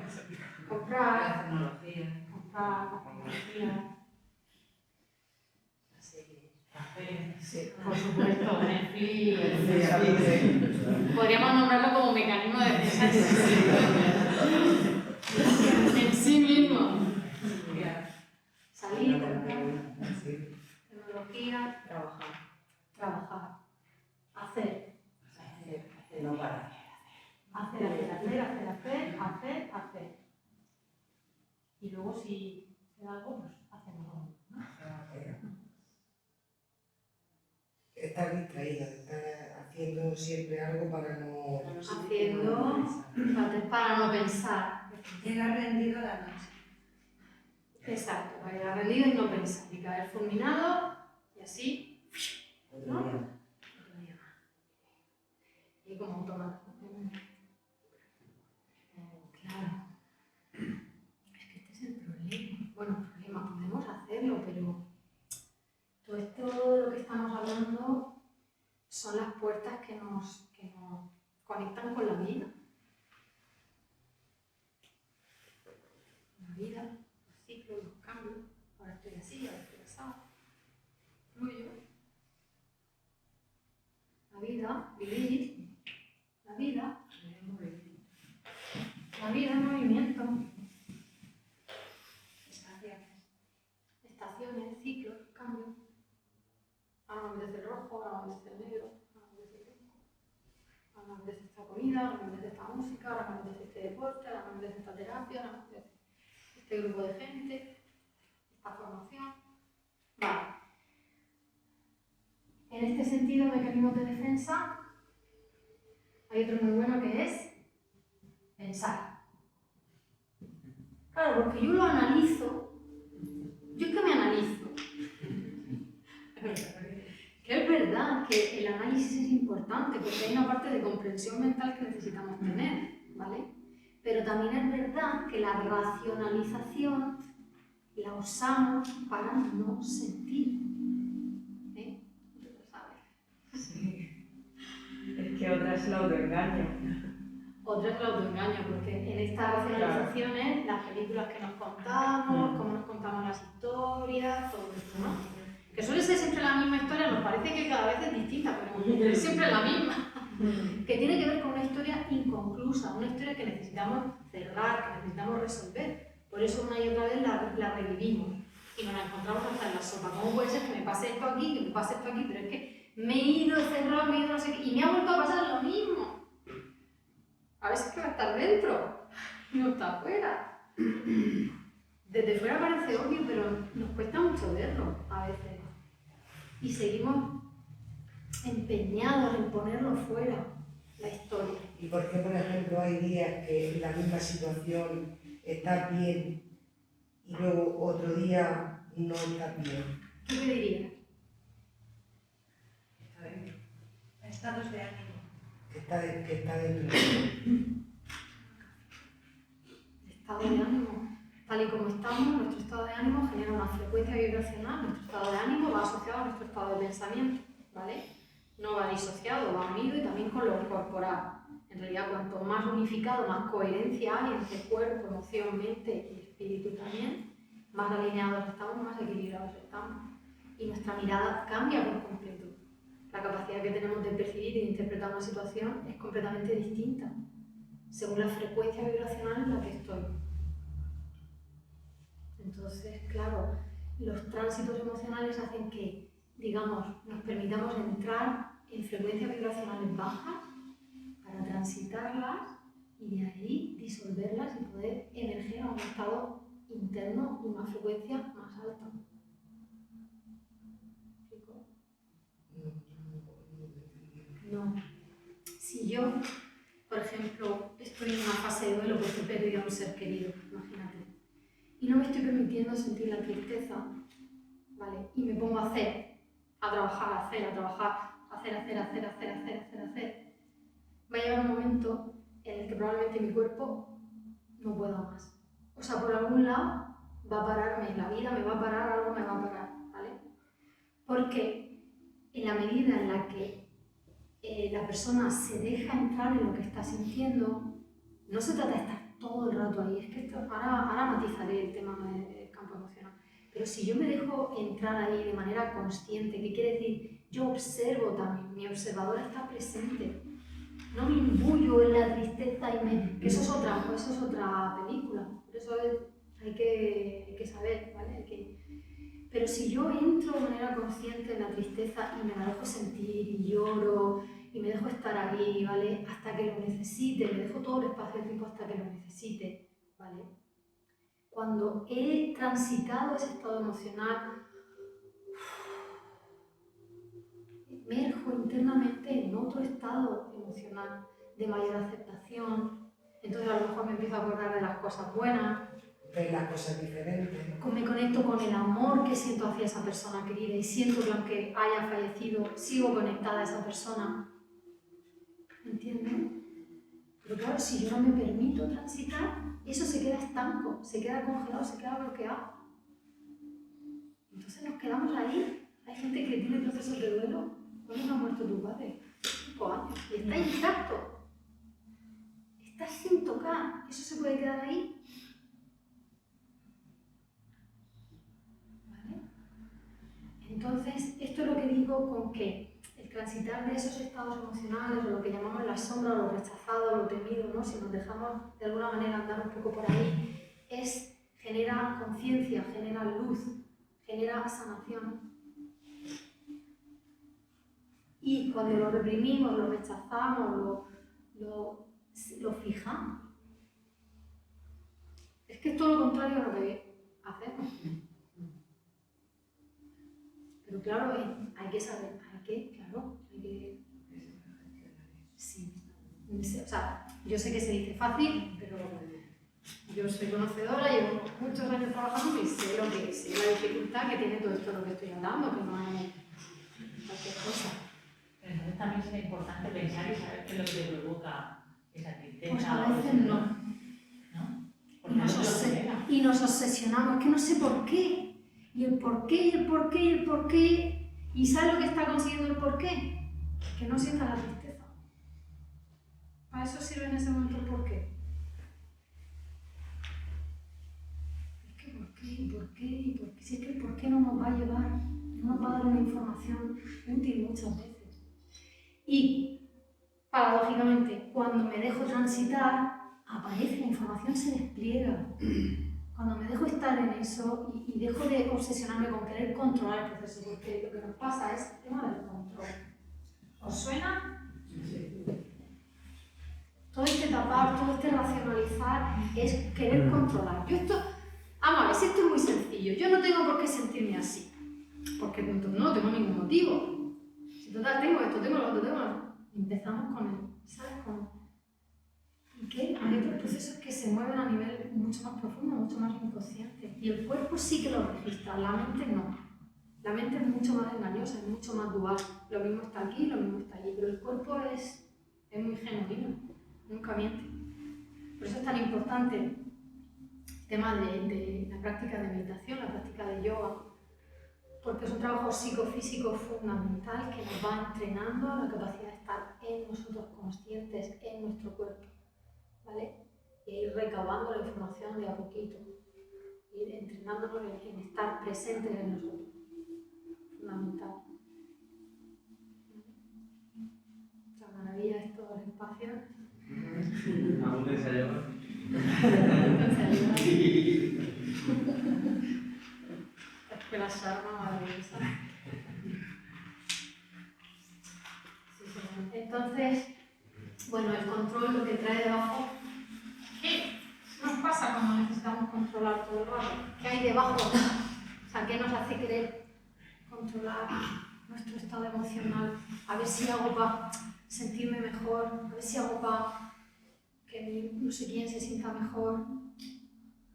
Comprar, La tecnología. comprar, tecnología. La serie. Café. Sí. Por supuesto, Netflix. Sí. Podríamos nombrarlo como mecanismo de defensa en sí mismo. Salir, comprar, Sí. tecnología, trabajar, hacer, No para. hacer. Y luego si queda algo, pues hacemos algo, ¿no? Estar distraída, estar haciendo siempre algo para no... Para no pensar. Llegar rendido a la noche. Exacto, para llegar rendido y no pensar. Y caer fulminado y así, Otro ¿no? día. Otro día más. Y como automático. Claro. Es que este es el problema. Bueno, problema, podemos hacerlo, pero todo esto de lo que estamos hablando son las puertas que nos conectan con la vida. La vida, los ciclos, los cambios. Ahora estoy así, ahora estoy asado. Fluyo. La vida, vivir. La vida es movimiento. Estaciones, ciclos, cambios. Ahora me apetece el rojo, ahora me apetece el negro, ahora me apetece el blanco. Ahora me apetece esta comida, ahora me apetece esta música, ahora me apetece este deporte, ahora me apetece esta terapia, ahora me apetece este grupo de gente, esta formación. Vale. En este sentido, mecanismos de defensa, hay otro muy bueno que es pensar. Claro, porque yo lo analizo. Yo es que me analizo. Que es verdad que el análisis es importante porque hay una parte de comprensión mental que necesitamos tener, ¿vale? Pero también es verdad que la racionalización la usamos para no sentir. ¿Eh? Tú lo sabes. Es que otra es el autoengaño. Otra es el autoengaño, porque en estas racionalizaciones, las películas que nos contamos, cómo nos contamos las historias, todo esto, ¿no? Que suele ser siempre la misma historia, nos parece que cada vez es distinta, pero es siempre la misma. Que tiene que ver con una historia inconclusa, una historia que necesitamos cerrar, que necesitamos resolver. Por eso una y otra vez la revivimos y nos la encontramos hasta en la sopa. ¿Cómo puede ser que me pase esto aquí, que me pase esto aquí? Pero es que me he ido cerrado, me he ido no sé qué, y me ha vuelto a pasar lo mismo. A veces que va a estar dentro, no está afuera. Desde fuera parece obvio, pero nos cuesta mucho verlo a veces. Y seguimos empeñados en ponerlo fuera, la historia. ¿Y por qué, por ejemplo, hay días que la misma situación está bien y luego otro día no está bien? ¿Tú qué dirías? Está dentro. Estados de ánimo. Que está dentro. Estado de ánimo. Tal y como estamos, nuestro estado de ánimo genera una frecuencia vibracional, nuestro estado de ánimo va asociado a nuestro estado de pensamiento, ¿vale? No va disociado, va unido y también con lo corporal. En realidad, cuanto más unificado, más coherencia hay entre cuerpo, emoción, mente y espíritu también, más alineados estamos, más equilibrados estamos. Y nuestra mirada cambia por completo. La capacidad que tenemos de percibir y de interpretar una situación es completamente distinta, según la frecuencia vibracional en la que estoy. Entonces, claro, los tránsitos emocionales hacen que, digamos, nos permitamos entrar en frecuencias vibracionales bajas para transitarlas y de ahí disolverlas y poder emerger a un estado interno de una frecuencia más alta. ¿Me explico? No. Si yo, por ejemplo, estoy en una fase de duelo porque he perdido a un ser querido, imagínate, y no me me estoy permitiendo sentir la tristeza, ¿vale? Y me pongo a hacer, a trabajar, va a llegar un momento en el que probablemente mi cuerpo no pueda más. O sea, por algún lado va a pararme, la vida me va a parar, algo me va a parar, ¿vale? Porque en la medida en la que la persona se deja entrar en lo que está sintiendo, no se trata de estar todo el rato ahí, es que esto, ahora matizaré el tema del campo emocional, pero si yo me dejo entrar ahí de manera consciente, ¿qué quiere decir? Yo observo también, mi observadora está presente, no me imbuyo en la tristeza que eso es otra película, por eso hay que saber, ¿vale? Pero si yo entro de manera consciente en la tristeza y me la dejo sentir y lloro y me dejo estar ahí, ¿vale? Hasta que lo necesite, me dejo todo el espacio de tiempo hasta que lo necesite, ¿vale? Cuando he transitado ese estado emocional, emerjo internamente en otro estado emocional de mayor aceptación. Entonces a lo mejor me empiezo a acordar de las cosas buenas. Ver las cosas diferentes. Me conecto con el amor que siento hacia esa persona querida y siento que aunque haya fallecido, sigo conectada a esa persona. ¿Me entienden? Pero claro, si yo no me permito transitar, eso se queda estanco, se queda congelado, se queda bloqueado. Entonces nos quedamos ahí. Hay gente que tiene procesos de duelo. ¿Cuándo ha muerto tu padre? 5 años. Y está intacto. Está sin tocar. ¿Eso se puede quedar ahí? ¿Vale? Entonces, esto es lo que digo con que el transitar de esos estados emocionales, o lo que llamamos la sombra, lo rechazado, lo temido, ¿no? Si nos dejamos de alguna manera andar un poco por ahí, genera conciencia, genera luz, genera sanación. Y cuando lo reprimimos, lo rechazamos, lo fijamos. Es que es todo lo contrario a lo que hacemos. Pero claro, hay que saber, sí. O sea, yo sé que se dice fácil, pero yo soy conocedora, llevo muchos años trabajando y sé la dificultad que tiene todo esto de lo que estoy hablando, que no es cualquier cosa. Pero entonces también es importante pensar y saber qué es lo que te provoca esa tristeza. Pues a veces no. ¿No? Y nos obsesionamos, es que no sé por qué. Y el por qué, y el por qué, y el por qué. ¿Y sabes lo que está consiguiendo el por qué? Que no sienta la tristeza. Para eso sirve en ese momento el por qué. Es que por qué, y por qué, y por qué. Si es que el por qué no nos va a llevar, no nos va a dar una información útil muchas veces. Y, paradójicamente, cuando me dejo transitar, aparece, la información se despliega. Cuando me dejo estar en eso y dejo de obsesionarme con querer controlar el proceso, porque lo que nos pasa es el tema del control. ¿Os suena? Todo este tapar, todo este racionalizar es querer controlar. Esto es muy sencillo. Yo no tengo por qué sentirme así, porque no tengo ningún motivo. Si total tengo esto, tengo lo otro, tengo lo otro. Empezamos con el, ¿sabes? Y que hay otros procesos que se mueven a nivel mucho más profundo, mucho más inconsciente. Y el cuerpo sí que lo registra, la mente no. La mente es mucho más engañosa, es mucho más dual. Lo mismo está aquí, lo mismo está allí, pero el cuerpo es muy genuino, nunca miente. Por eso es tan importante el tema de la práctica de meditación, la práctica de yoga, porque es un trabajo psicofísico fundamental que nos va entrenando a la capacidad de estar en nosotros conscientes, en nuestro cuerpo, ¿vale? Y ir recabando la información de a poquito, ir entrenándonos en estar presentes en nosotros, fundamental. La maravilla de estos espacios. ¿Aún te ensayaba? La Sharma maravillosa. Sí, entonces, bueno, el control lo que trae debajo, ¿qué nos pasa cuando necesitamos controlar todo el rato? ¿Qué hay debajo? O sea, ¿qué nos hace querer controlar nuestro estado emocional? A ver si hago para sentirme mejor, a ver si hago para que no sé quién se sienta mejor.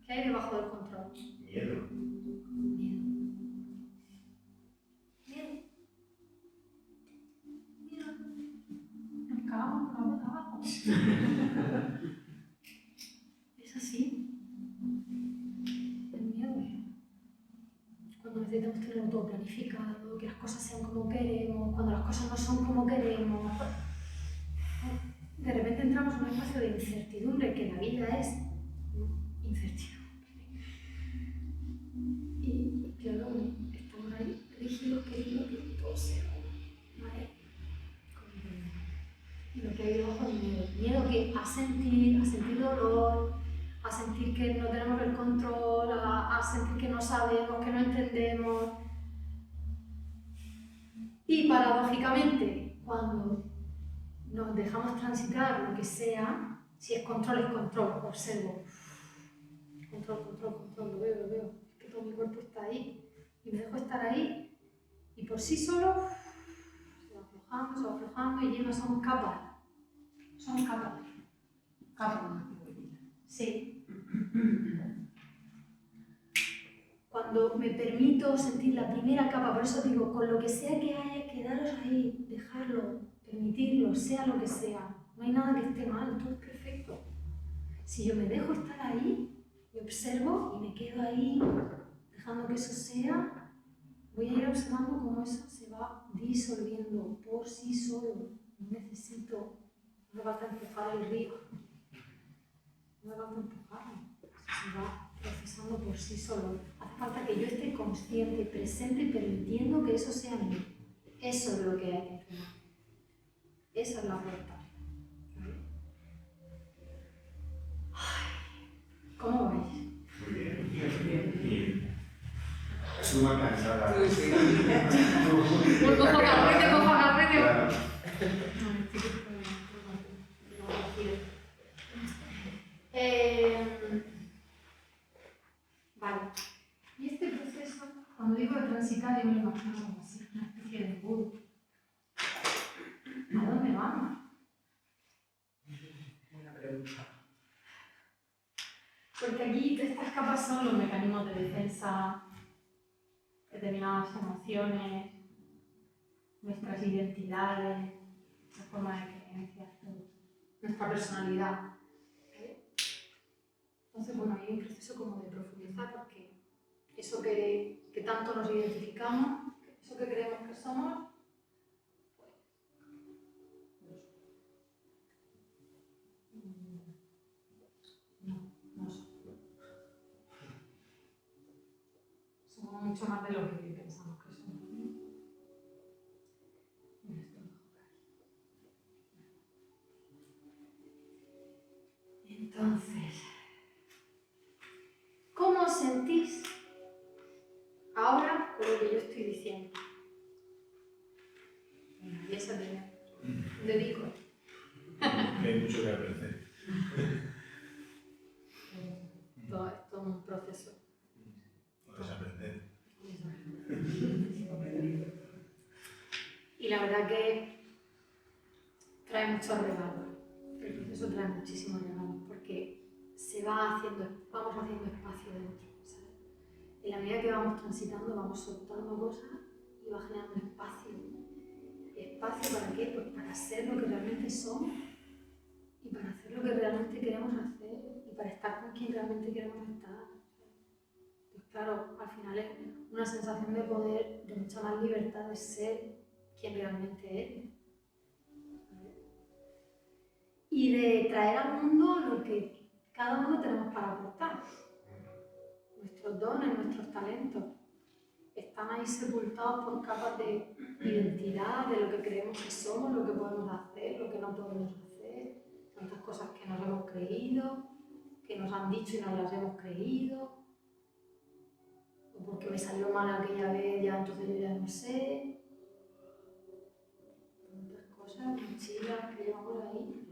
¿Qué hay debajo del control? Miedo. Miedo. Miedo. Miedo. Nos cagamos con la bota abajo. Es así. El miedo. Cuando necesitamos tener todo planificado, que las cosas sean como queremos, cuando las cosas no son como queremos. De repente entramos en un espacio de incertidumbre, que la vida es incertidumbre. Y claro, estamos ahí rígidos queriendo que todo sea ¿vale? Y lo que hay debajo es miedo. Miedo que a sentir dolor, a sentir que no tenemos el control, a sentir que no sabemos, que no entendemos. Y paradójicamente, cuando nos dejamos transitar lo que sea, si es control, observo. Control, lo veo. Es que todo mi cuerpo está ahí. Y me dejo estar ahí, y por sí solo se va aflojando y lleno, son capas. Capas. Sí. Cuando me permito sentir la primera capa, por eso digo, con lo que sea que haya, quedaros ahí, dejarlo, permitirlo, sea lo que sea. No hay nada que esté mal, todo es perfecto. Si yo me dejo estar ahí y observo y me quedo ahí, dejando que eso sea, voy a ir observando cómo eso se va disolviendo por sí solo. No necesito, no me falta empujar el río, no me falta empujarlo, se va procesando por sí solo. Hace falta que yo esté consciente, presente y permitiendo que eso sea mío. Eso es lo que hay que entrenar. Esa es la puerta. ¿Cómo vais? Muy bien. Tú más cansada. Cojo carrete. Claro. Vale. Y este proceso, cuando digo de transitar, yo me lo imagino como así, una especie de embudo. ¿A dónde vamos? Buena pregunta. Porque aquí estas capas son los mecanismos de defensa, determinadas emociones, nuestras identidades, la forma de creencias, todo. Nuestra personalidad. Entonces, bueno, hay un proceso como de profundizar porque eso que tanto nos identificamos, eso que creemos que somos, no somos. Somos mucho más de lo que pensamos que somos. Mira, esto lo dejo caer. Entonces, ¿cómo os sentís ahora con lo que yo estoy diciendo? Y esa tiene un dedico. Hay mucho que aprender. Todo esto es un proceso. O desaprender. Y la verdad que trae muchos regalos. El proceso trae muchísimos regalos porque vamos haciendo espacio dentro, ¿sabes? En la medida que vamos transitando, vamos soltando cosas y va generando espacio. ¿Espacio para qué? Pues para ser lo que realmente somos y para hacer lo que realmente queremos hacer y para estar con quien realmente queremos estar. Pues claro, al final es una sensación de poder, de mucha más libertad de ser quien realmente eres. Y de traer al mundo lo que cada uno tenemos para aportar. Nuestros dones, nuestros talentos están ahí sepultados por capas de identidad, de lo que creemos que somos, lo que podemos hacer, lo que no podemos hacer, tantas cosas que nos hemos creído, que nos han dicho y nos las hemos creído, o porque me salió mal aquella vez, ya entonces yo ya no sé. Tantas cosas, mochilas que llevamos ahí,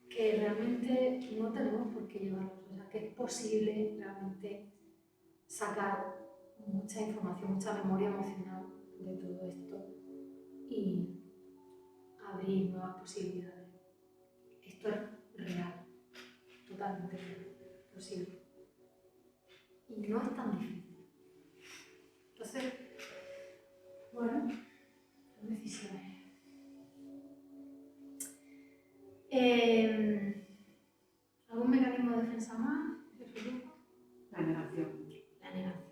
que realmente no tenemos por qué llevarlos. O sea, que es posible realmente sacar mucha información, mucha memoria emocional de todo esto y abrir nuevas posibilidades. Esto es real, totalmente real, posible. que no es tan difícil. Entonces, bueno, son decisiones. ¿Algún mecanismo de defensa más? La negación. La negación.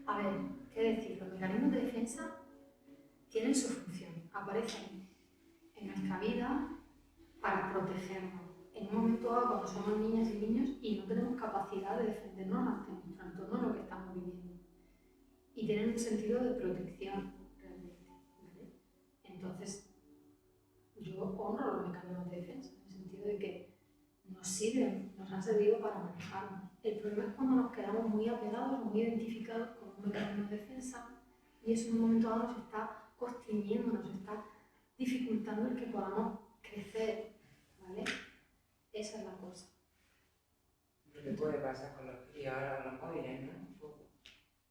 A ver, ¿qué decir? Los mecanismos de defensa tienen su función, aparecen en nuestra vida para protegernos. En un momento dado, cuando somos niñas y niños y no tenemos capacidad de defendernos ante nuestro entorno, lo que estamos viviendo. Y tienen un sentido de protección, realmente. ¿Vale? Entonces, yo honro los mecanismos de defensa, en el sentido de que nos sirven, nos han servido para manejarnos. El problema es cuando nos quedamos muy apegados, muy identificados con un mecanismo de defensa y eso en un momento dado nos está constriñendo, nos está dificultando el que podamos crecer, ¿vale? Esa es la cosa. Lo que puede pasar con los críos ahora con los móviles, ¿no? Un poco.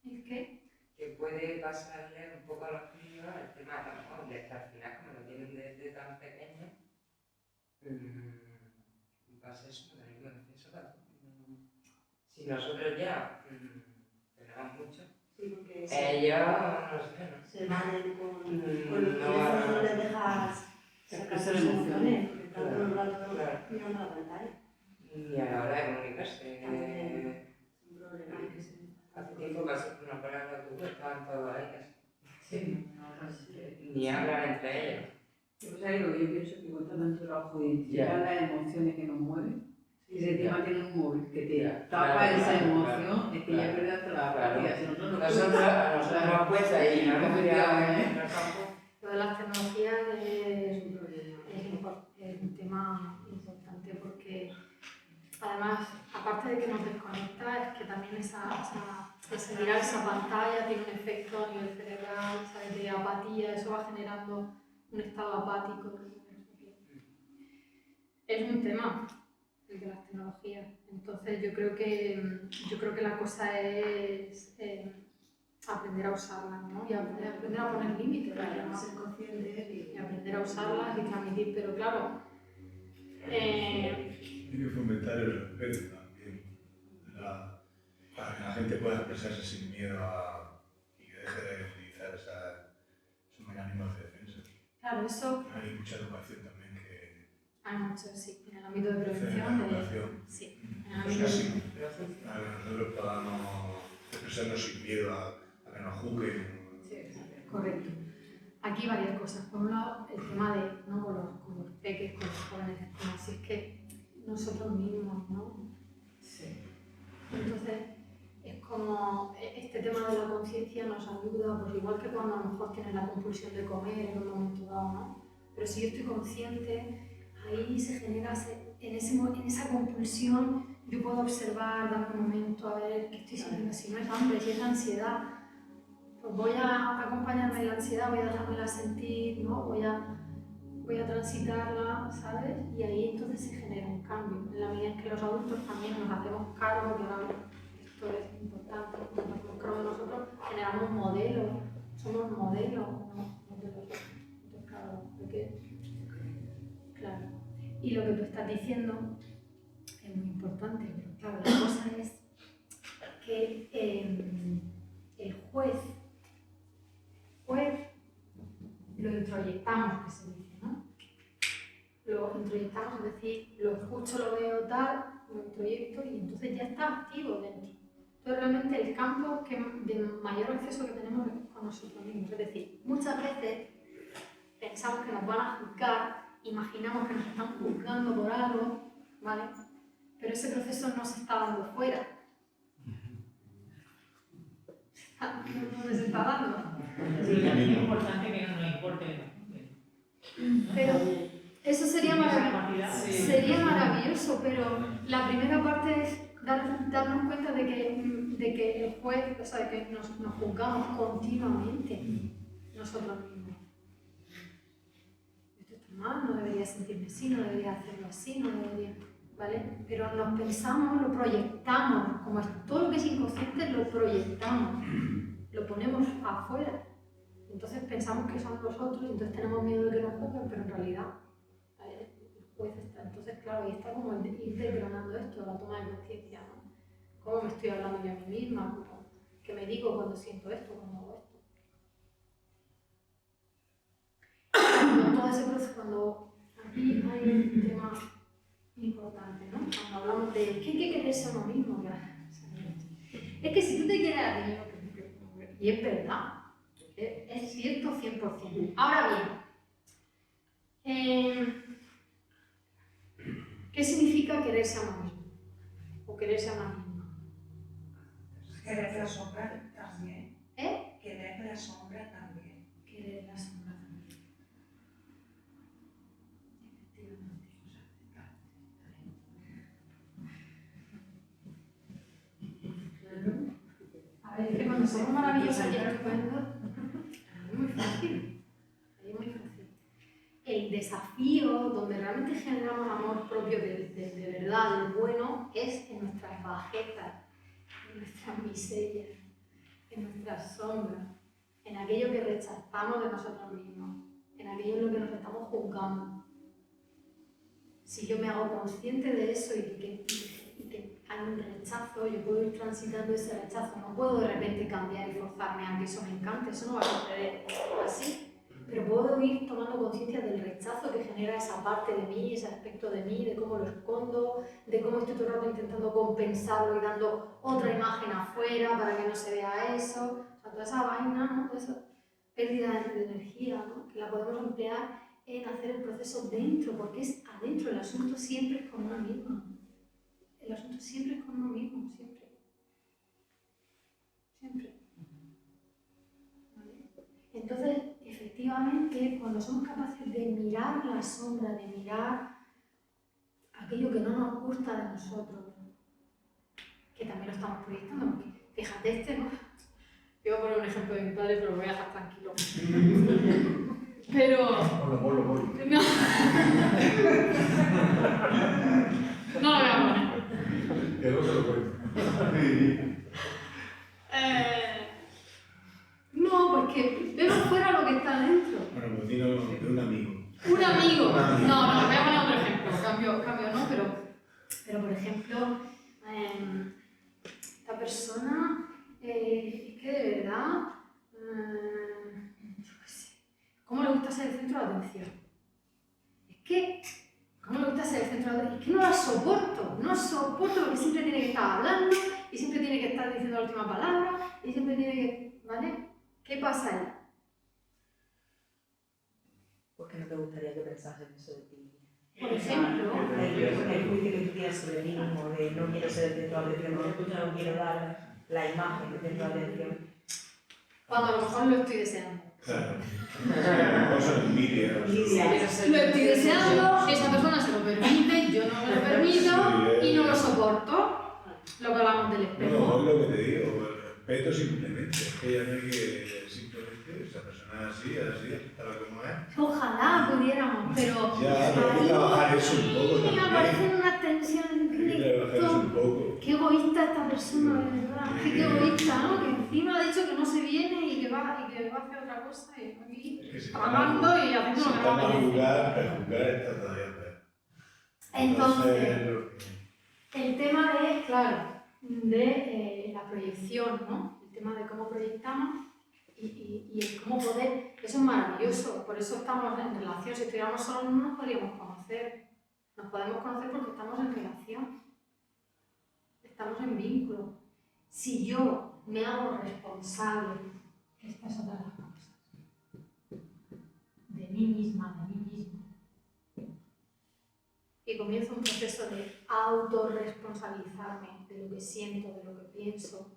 ¿El qué? Que puede pasarle un poco a los críos el tema de los móviles, que al final, como lo tienen desde tan pequeños, va a ser su mecanismo de defensa para todo. Si nosotros ya tenemos mucho, Sí, porque ellos no sé, ¿no? se valen con los No teléfonos, no les dejas sacar Expresar sus emociones. emociones, porque están todo el rato Claro. mirando la pantalla. Ni a la hora de comunicarse. También. Es un problema. Hace tiempo pasé por una parada de autobús, estaban todos ahí casi. Sí, ahora sí que- Ni hablan entre ellos. Pues ahí lo que yo pienso es que cuesta tanto trabajo identificar las emociones que nos mueven. Y si encima tienes un móvil que te Ya, tapa claro, esa claro, emoción, claro, es que ya claro. perdiste la Claro. partida. Si nosotros A nosotros nos cuesta y no hemos criado en el campo. Lo de las tecnologías es un problema. es un tema importante porque además, aparte de que nos desconecta, es que también ese mirar esa pantalla tiene un efecto a nivel cerebral, ¿sabes? De apatía, eso va generando un estado apático. Es un tema el de las tecnologías. Entonces yo creo que la cosa es aprender a usarlas, ¿no? Y aprender a poner límites, ¿no? Ser conscientes Y aprender a usarlas y transmitir, pero claro, Hay que fomentar el respeto también, para que la gente pueda expresarse sin miedo y que deje de utilizar esos mecanismos de defensa. claro, eso Hay mucha educación también que hay mucho, sí, en el ámbito de hace prevención, la educación. sí, en el Pues ámbito casi, para que nosotros podamos expresarnos sin miedo a que nos juzguen. correcto. Aquí varias cosas. Por un lado, el tema de, ¿no? con los peques, con los jóvenes, como si es que nosotros mismos, ¿no? Sí. Entonces, es como este tema de la conciencia nos ayuda, pues igual que cuando a lo mejor tienes la compulsión de comer en un momento dado, ¿no? Pero si yo estoy consciente, ahí se genera, en esa compulsión, yo puedo observar, darme un momento, a ver qué estoy sintiendo, si no es hambre, si es ansiedad, pues voy a acompañarme en la ansiedad, voy a dejármela sentir, ¿no? Voy a transitarla, ¿sabes? Y ahí entonces se genera un cambio. En la medida en que los adultos también nos hacemos cargo, que ahora esto es importante, nos hacemos cargo de nosotros, generamos un modelo, somos modelos, ¿no? Modelos. Entonces, claro, claro. Y lo que tú estás diciendo es muy importante, pero claro, la cosa es que el juez lo introyectamos, que se dice, ¿no? Lo introyectamos, es decir, lo escucho, lo veo tal, lo introyecto y entonces ya está activo dentro. Entonces realmente el campo de mayor acceso que tenemos es con nosotros mismos, es decir, muchas veces pensamos que nos van a juzgar, imaginamos que nos están juzgando por algo, ¿vale? Pero ese proceso no se está dando fuera. No se está dando. Sí, también es importante que no nos importe. Pero eso sería maravilloso. Sí. Sería maravilloso, pero la primera parte es darnos cuenta de que el juez, o sea, de que nos juzgamos continuamente nosotros mismos. Esto está mal, no debería sentirme así, no debería hacerlo así, no debería, ¿vale? Pero nos pensamos, lo proyectamos, como todo lo que es inconsciente lo proyectamos, lo ponemos afuera. Entonces pensamos pensamos que son los otros y entonces tenemos miedo de que nos juzguen, pero en realidad el juez está. Entonces, claro, ahí está como ir desgranando esto, la toma de conciencia, ¿no? ¿Cómo me estoy hablando yo a mí misma? ¿Qué me digo cuando siento esto, cuando hago esto? Todo ese proceso, cuando aquí hay un tema importante, ¿no? Cuando hablamos de que hay que quererse a uno mismo, es que si tú te quieres a ti mismo, y es verdad, es cierto 100%. Ahora bien, ¿qué significa quererse a uno mismo? O quererse a una misma. Querer la sombra también. ¿Eh? Querer la sombra también. Querer la sombra también. Efectivamente. A ver, es que cuando somos maravillosas y estupendos, es muy fácil. Es muy fácil. El desafío donde realmente generamos amor propio de verdad, del bueno, es en nuestras bajezas, en nuestras miserias, en nuestras sombras, en aquello que rechazamos de nosotros mismos, en aquello en lo que nos estamos juzgando. Si yo me hago consciente de eso y que hay un rechazo, yo puedo ir transitando ese rechazo, no puedo de repente cambiar y forzarme a que eso me encante, eso no va a suceder así, pero puedo ir tomando conciencia del rechazo que genera esa parte de mí, ese aspecto de mí, de cómo lo escondo, de cómo estoy todo el rato intentando compensarlo y dando otra imagen afuera para que no se vea eso, o sea, toda esa vaina, ¿no? Toda esa pérdida de energía, ¿no? Que la podemos emplear en hacer el proceso dentro, porque es adentro, el asunto siempre es con uno mismo. El asunto siempre es con uno mismo, siempre. Siempre. ¿Vale? Entonces, efectivamente, cuando somos capaces de mirar la sombra, de mirar aquello que no nos gusta de nosotros, que también lo estamos proyectando, porque fíjate ¿no? Yo voy a poner un ejemplo de mi padre, pero lo voy a dejar tranquilo. Pero... Ponlo. No. No lo voy a poner. Que no se lo cuento. No, pues que vemos fuera lo que está dentro. Bueno, pues vino de un amigo. Un amigo. No, voy a poner otro ejemplo. Cambio no, pero por ejemplo, esta persona es que de verdad, yo qué sé, ¿cómo le gusta ser el centro de atención? Es que, ¿cómo le gusta ser el centro de atención? Es que no la soporto porque siempre tiene que estar hablando y siempre tiene que estar diciendo la última palabra y siempre tiene que, ¿vale? ¿Qué pasa ahí? ¿Por qué no te gustaría que pensases eso de ti? Por ejemplo, El juicio que tú tienes sobre ti mismo, de no quiero ser el centro de atención, no quiero dar la imagen de centro de atención. cuando a lo mejor lo estoy deseando. Claro. Cosa de envidia. Lo estoy deseando, esa persona se lo permite, yo no me lo permito y no lo soporto. Lo que hablamos del espejo. No, es lo que te digo, el respeto simplemente. Es que ya no hay que simplemente, esa persona así, tal como es. Ojalá pudiéramos, pero Ya, pero hay que trabajar eso un poco me también. aparecen unas tensiones Hay que trabajar eso un poco. Qué egoísta esta persona, de verdad. Qué egoísta, ¿no? Que encima ha dicho que no se viene y que va a hacer otra cosa y aquí Es que si trabajando y haciendo si lo que están no a apetece. juzgar está todavía peor. Entonces, el tema de, claro, de la proyección, ¿no? El tema de cómo proyectamos y el cómo poder, eso es maravilloso, por eso estamos en relación, si estuviéramos solos no nos podríamos conocer, nos podemos conocer porque estamos en relación, estamos en vínculo. Si yo me hago responsable, esta es otra de las cosas, de mí misma, de mí mismo, y comienzo un proceso de autorresponsabilizarme de lo que siento, de lo que pienso,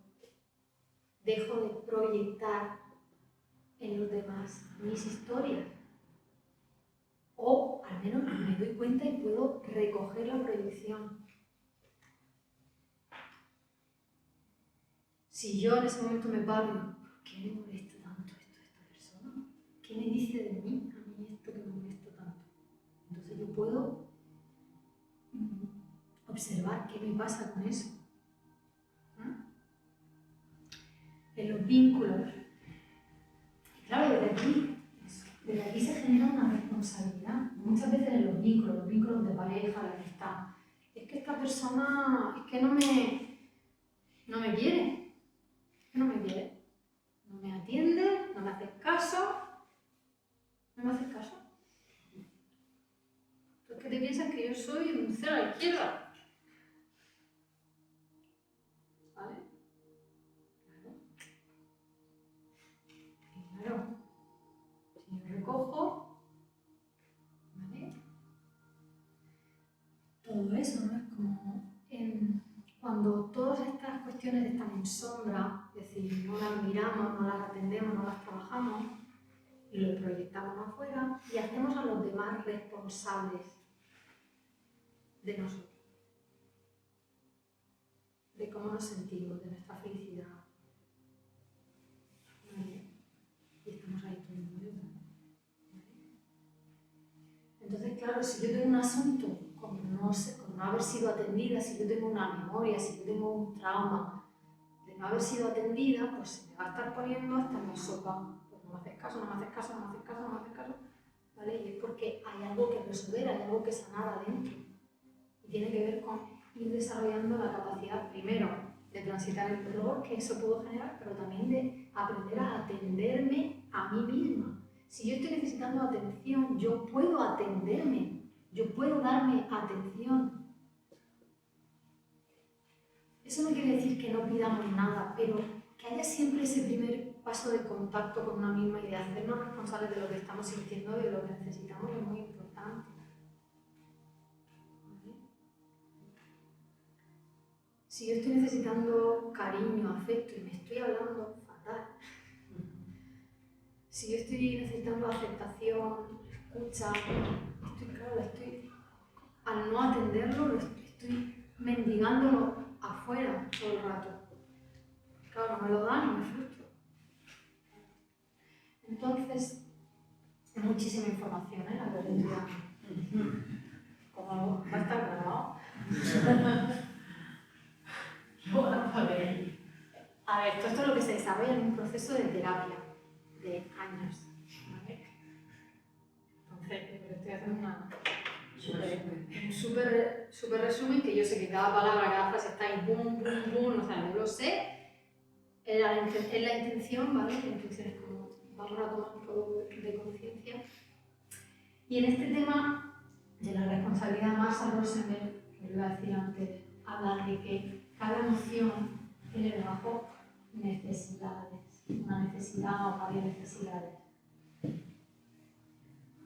dejo de proyectar en los demás mis historias. O al menos me doy cuenta y puedo recoger la proyección. Si yo en ese momento me paro y digo, ¿por qué me molesta tanto esto de esta persona? ¿Qué me dice de mí a mí esto que me molesta tanto? Entonces yo puedo observar qué me pasa con eso. En los vínculos. Y claro, desde aquí aquí se genera una responsabilidad, muchas veces en los vínculos de pareja, de amistad. Es que esta persona, es que no me quiere, es que no me quiere, no me atiende, no me hace caso, no me hace caso. ¿Tú es que te piensas que yo soy un cero a la izquierda? ¿Vale? Claro, si yo recojo, ¿vale? Todo eso, ¿no? Es como cuando todas estas cuestiones están en sombra, es decir, no las miramos, no las atendemos, no las trabajamos, y lo proyectamos afuera y hacemos a los demás responsables de nosotros, de cómo nos sentimos, de nuestra felicidad. ¿Vale? Y estamos ahí todo el mundo. Entonces, claro, si yo tengo un asunto con no haber sido atendida, si yo tengo una memoria, si yo tengo un trauma de no haber sido atendida, pues se me va a estar poniendo hasta en la sopa. Pues no me haces caso, no me haces caso, no me haces caso, no me haces caso. ¿Vale? Y es porque hay algo que resolver, hay algo que sanar adentro. Y tiene que ver con ir desarrollando la capacidad, primero, de transitar el dolor que eso puedo generar, pero también de aprender a atenderme a mí misma. Si yo estoy necesitando atención, yo puedo atenderme, yo puedo darme atención. Eso no quiere decir que no pidamos nada, pero que haya siempre ese primer paso de contacto con una misma y de hacernos responsables de lo que estamos sintiendo y de lo que necesitamos es muy importante. ¿Vale? Si yo estoy necesitando cariño, afecto y me estoy hablando fatal, si yo estoy necesitando aceptación, escucha, al no atenderlo, estoy mendigándolo afuera todo el rato. Claro, no me lo dan y me frustro. Entonces, es muchísima información, la que estoy dando. Como va a estar grabado. A ver, todo esto es lo que se desarrolla en un proceso de terapia de años. ¿Vale? Entonces, estoy haciendo un súper resumen, que yo sé que cada palabra, cada frase está ahí, boom, boom, boom, o sea, yo lo sé. Es la intención, ¿vale? La intención es como vamos a tomar un poco de conciencia. Y en este tema de la responsabilidad, Marshall Rosenberg, que lo iba a decir antes, habla de que cada emoción tiene debajo necesidades, una necesidad o varias necesidades.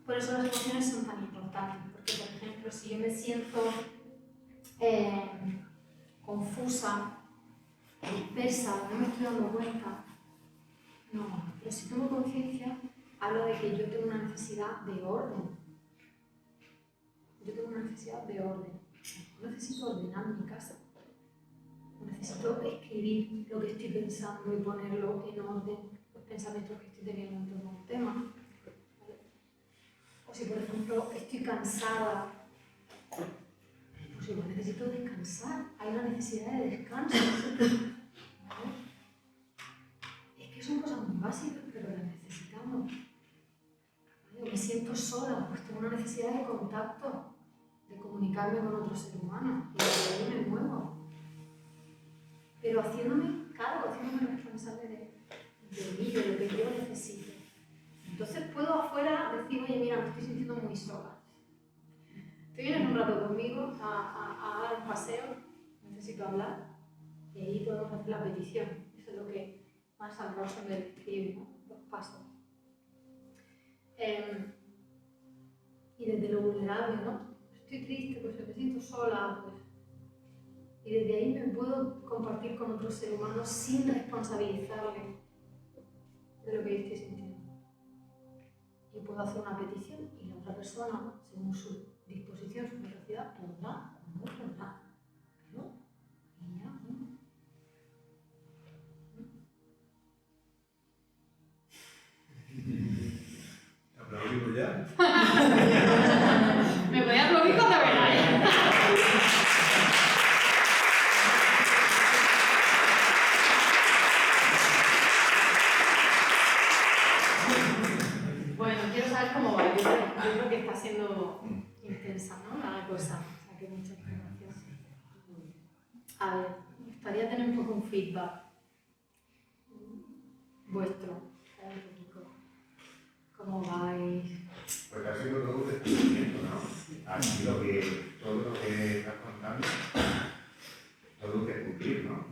Por eso las emociones son tan importantes, porque por ejemplo, si yo me siento confusa, dispersa, no me estoy dando cuenta, no, pero si tomo conciencia, hablo de que yo tengo una necesidad de orden. Yo tengo una necesidad de orden. Necesito ordenar mi casa. Necesito escribir lo que estoy pensando y ponerlo en orden, los pensamientos que estoy teniendo en torno a un tema. ¿Vale? O si, por ejemplo, estoy cansada, pues igual necesito descansar. Hay una necesidad de descanso. ¿Vale? Es que son cosas muy básicas, pero las necesitamos. ¿Vale? O me siento sola, pues tengo una necesidad de contacto, de comunicarme con otro ser humano, y de ahí me muevo. Pero haciéndome cargo, haciéndome responsable de mí, de lo que yo necesito. Entonces puedo afuera decir, oye, mira, me estoy sintiendo muy sola. ¿Te vienes un rato conmigo a dar un paseo? Necesito hablar. Y ahí podemos hacer la petición. Eso es lo que Marshall Rosenberg escribe, ¿no? Los pasos. Y desde lo vulnerable, ¿no? Estoy triste, pues me siento sola, pues. Y desde ahí me puedo compartir con otro ser humano sin responsabilizarle de lo que yo estoy sintiendo. Y puedo hacer una petición y la otra persona, según su disposición, su capacidad, podrá o no podrá. ¿No? Y ya, ¿no? ¿Aplaudimos ya? Me voy a aplaudir cuando veáis. Bueno, quiero saber sabes cómo va, yo creo que está siendo intensa, ¿no? La cosa, o sea, que mucha información. A ver, me gustaría tener un poco un feedback vuestro, un poquito, ¿cómo vais? Porque ha sido todo un descubrimiento, ¿no? Ha sido que todo lo que estás contando, todo lo que descubrir, ¿no?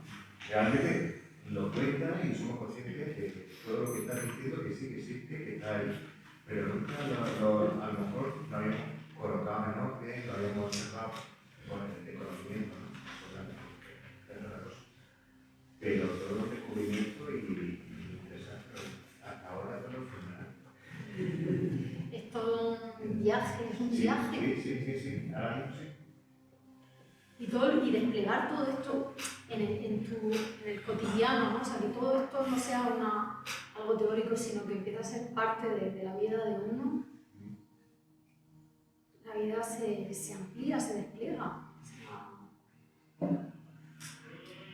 Realmente lo cuentas y somos conscientes de que todo lo que estás diciendo que sí que existe, que está ahí. Pero nunca a lo mejor lo habíamos colocado en orden, lo habíamos observado con el conocimiento, ¿no? Es otra cosa. Pero todos los descubrimientos y interesantes, hasta ahora todo funciona. Es todo un viaje, es un viaje. Sí, ahora mismo sí. Y desplegar todo esto en el cotidiano, ¿no? O sea, que todo esto no sea algo teórico, sino que empieza a ser parte de la vida de uno. La vida se amplía, se despliega. O sea,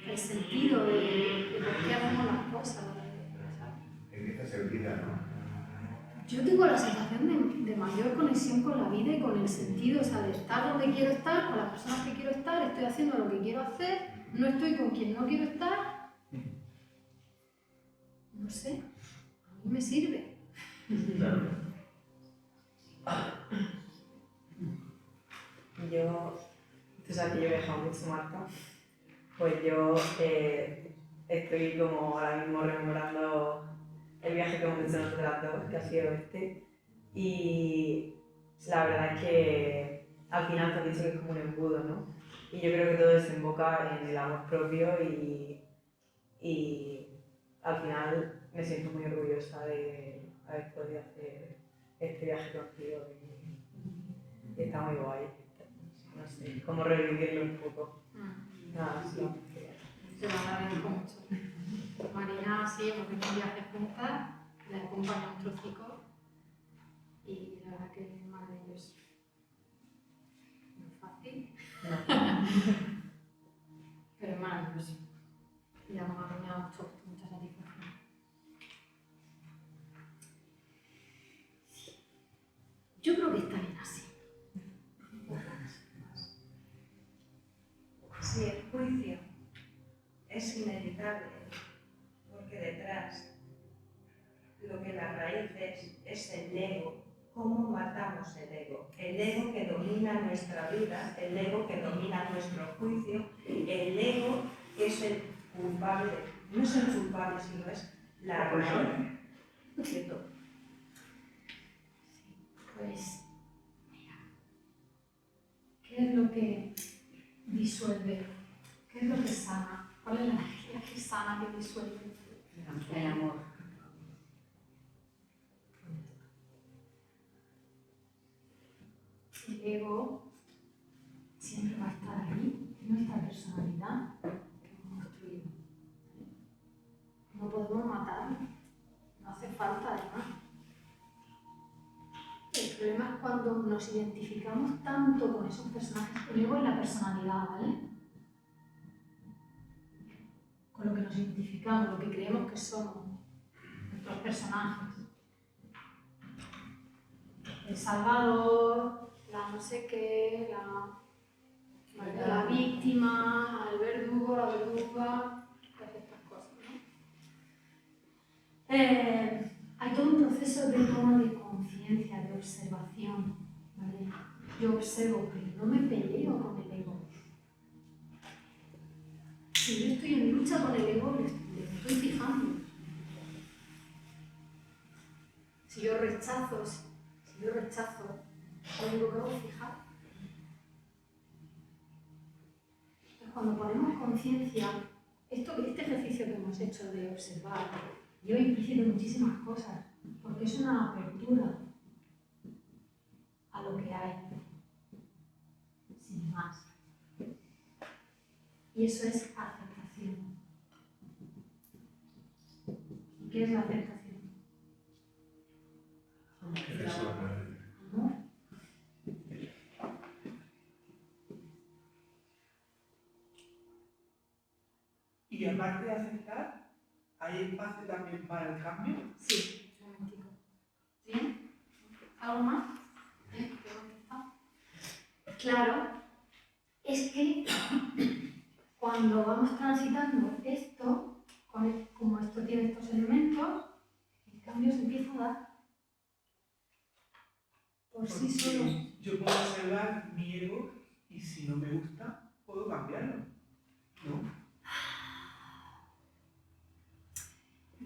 el sentido de por qué hacemos las cosas. Empieza a ser vida, ¿no? Yo tengo la sensación de mayor conexión con la vida y con el sentido, o sea, de estar donde quiero estar, con las personas que quiero estar, estoy haciendo lo que quiero hacer, no estoy con quien no quiero estar. No sé, a mí me sirve. Claro. Tú sabes que yo he viajado mucho, Marta, pues yo estoy como ahora mismo rememorando el viaje que hemos hecho nosotras dos, que ha sido y la verdad es que al final te han dicho que es como un embudo, ¿no? Y yo creo que todo desemboca en el amor propio y al final me siento muy orgullosa de haber podido hacer este viaje contigo y está muy guay. No sé, como revivirlo un poco. Nada, sí. Te lo agradezco mucho. Marina, sí, hemos hecho un viaje juntas, le acompaña un trocico y la verdad que es maravilloso. No es fácil, pero es maravilloso. Y además me ha dado mucha satisfacción. Yo creo que está bien así. Si el juicio es inevitable, porque detrás lo que la raíz es el ego. ¿Cómo matamos el ego? El ego que domina nuestra vida, el ego que domina nuestro juicio, el ego que es el culpable, no es el culpable, sino es la raíz de todo. Pues, mira, ¿qué es lo que disuelve? ¿Qué es lo que sana? ¿Cuál es la energía que sana, que disuelve? El amor. El ego siempre va a estar ahí, es nuestra personalidad que hemos construido. No podemos matarlo, no hace falta además. El problema es cuando nos identificamos tanto con esos personajes. El ego es la personalidad, ¿vale? Con lo que nos identificamos, lo que creemos que somos, nuestros personajes. El salvador, la no sé qué, la víctima, el verdugo, la verduga, todas estas cosas, ¿no? Hay todo un proceso de toma de conciencia, de observación, ¿vale? Yo observo, pero no me peleo con el ego. Si yo estoy en lucha con el ego, le estoy fijando. Si yo rechazo, lo único que hago es fijar. Entonces, cuando ponemos conciencia, este ejercicio que hemos hecho de observar, lleva implícito muchísimas cosas, porque es una apertura a lo que hay, sin más. Y eso es aceptación. ¿Y qué es la aceptación? ¿Amor? Y aparte de aceptar, ¿hay espacio también para el cambio? Sí, un momentito. ¿Sí? ¿Algo más? ¿Qué contesta? Claro, es que cuando vamos transitando esto, como esto tiene estos elementos, el cambio se empieza a dar por sí solo. Yo puedo observar mi ego y si no me gusta, puedo cambiarlo, ¿no?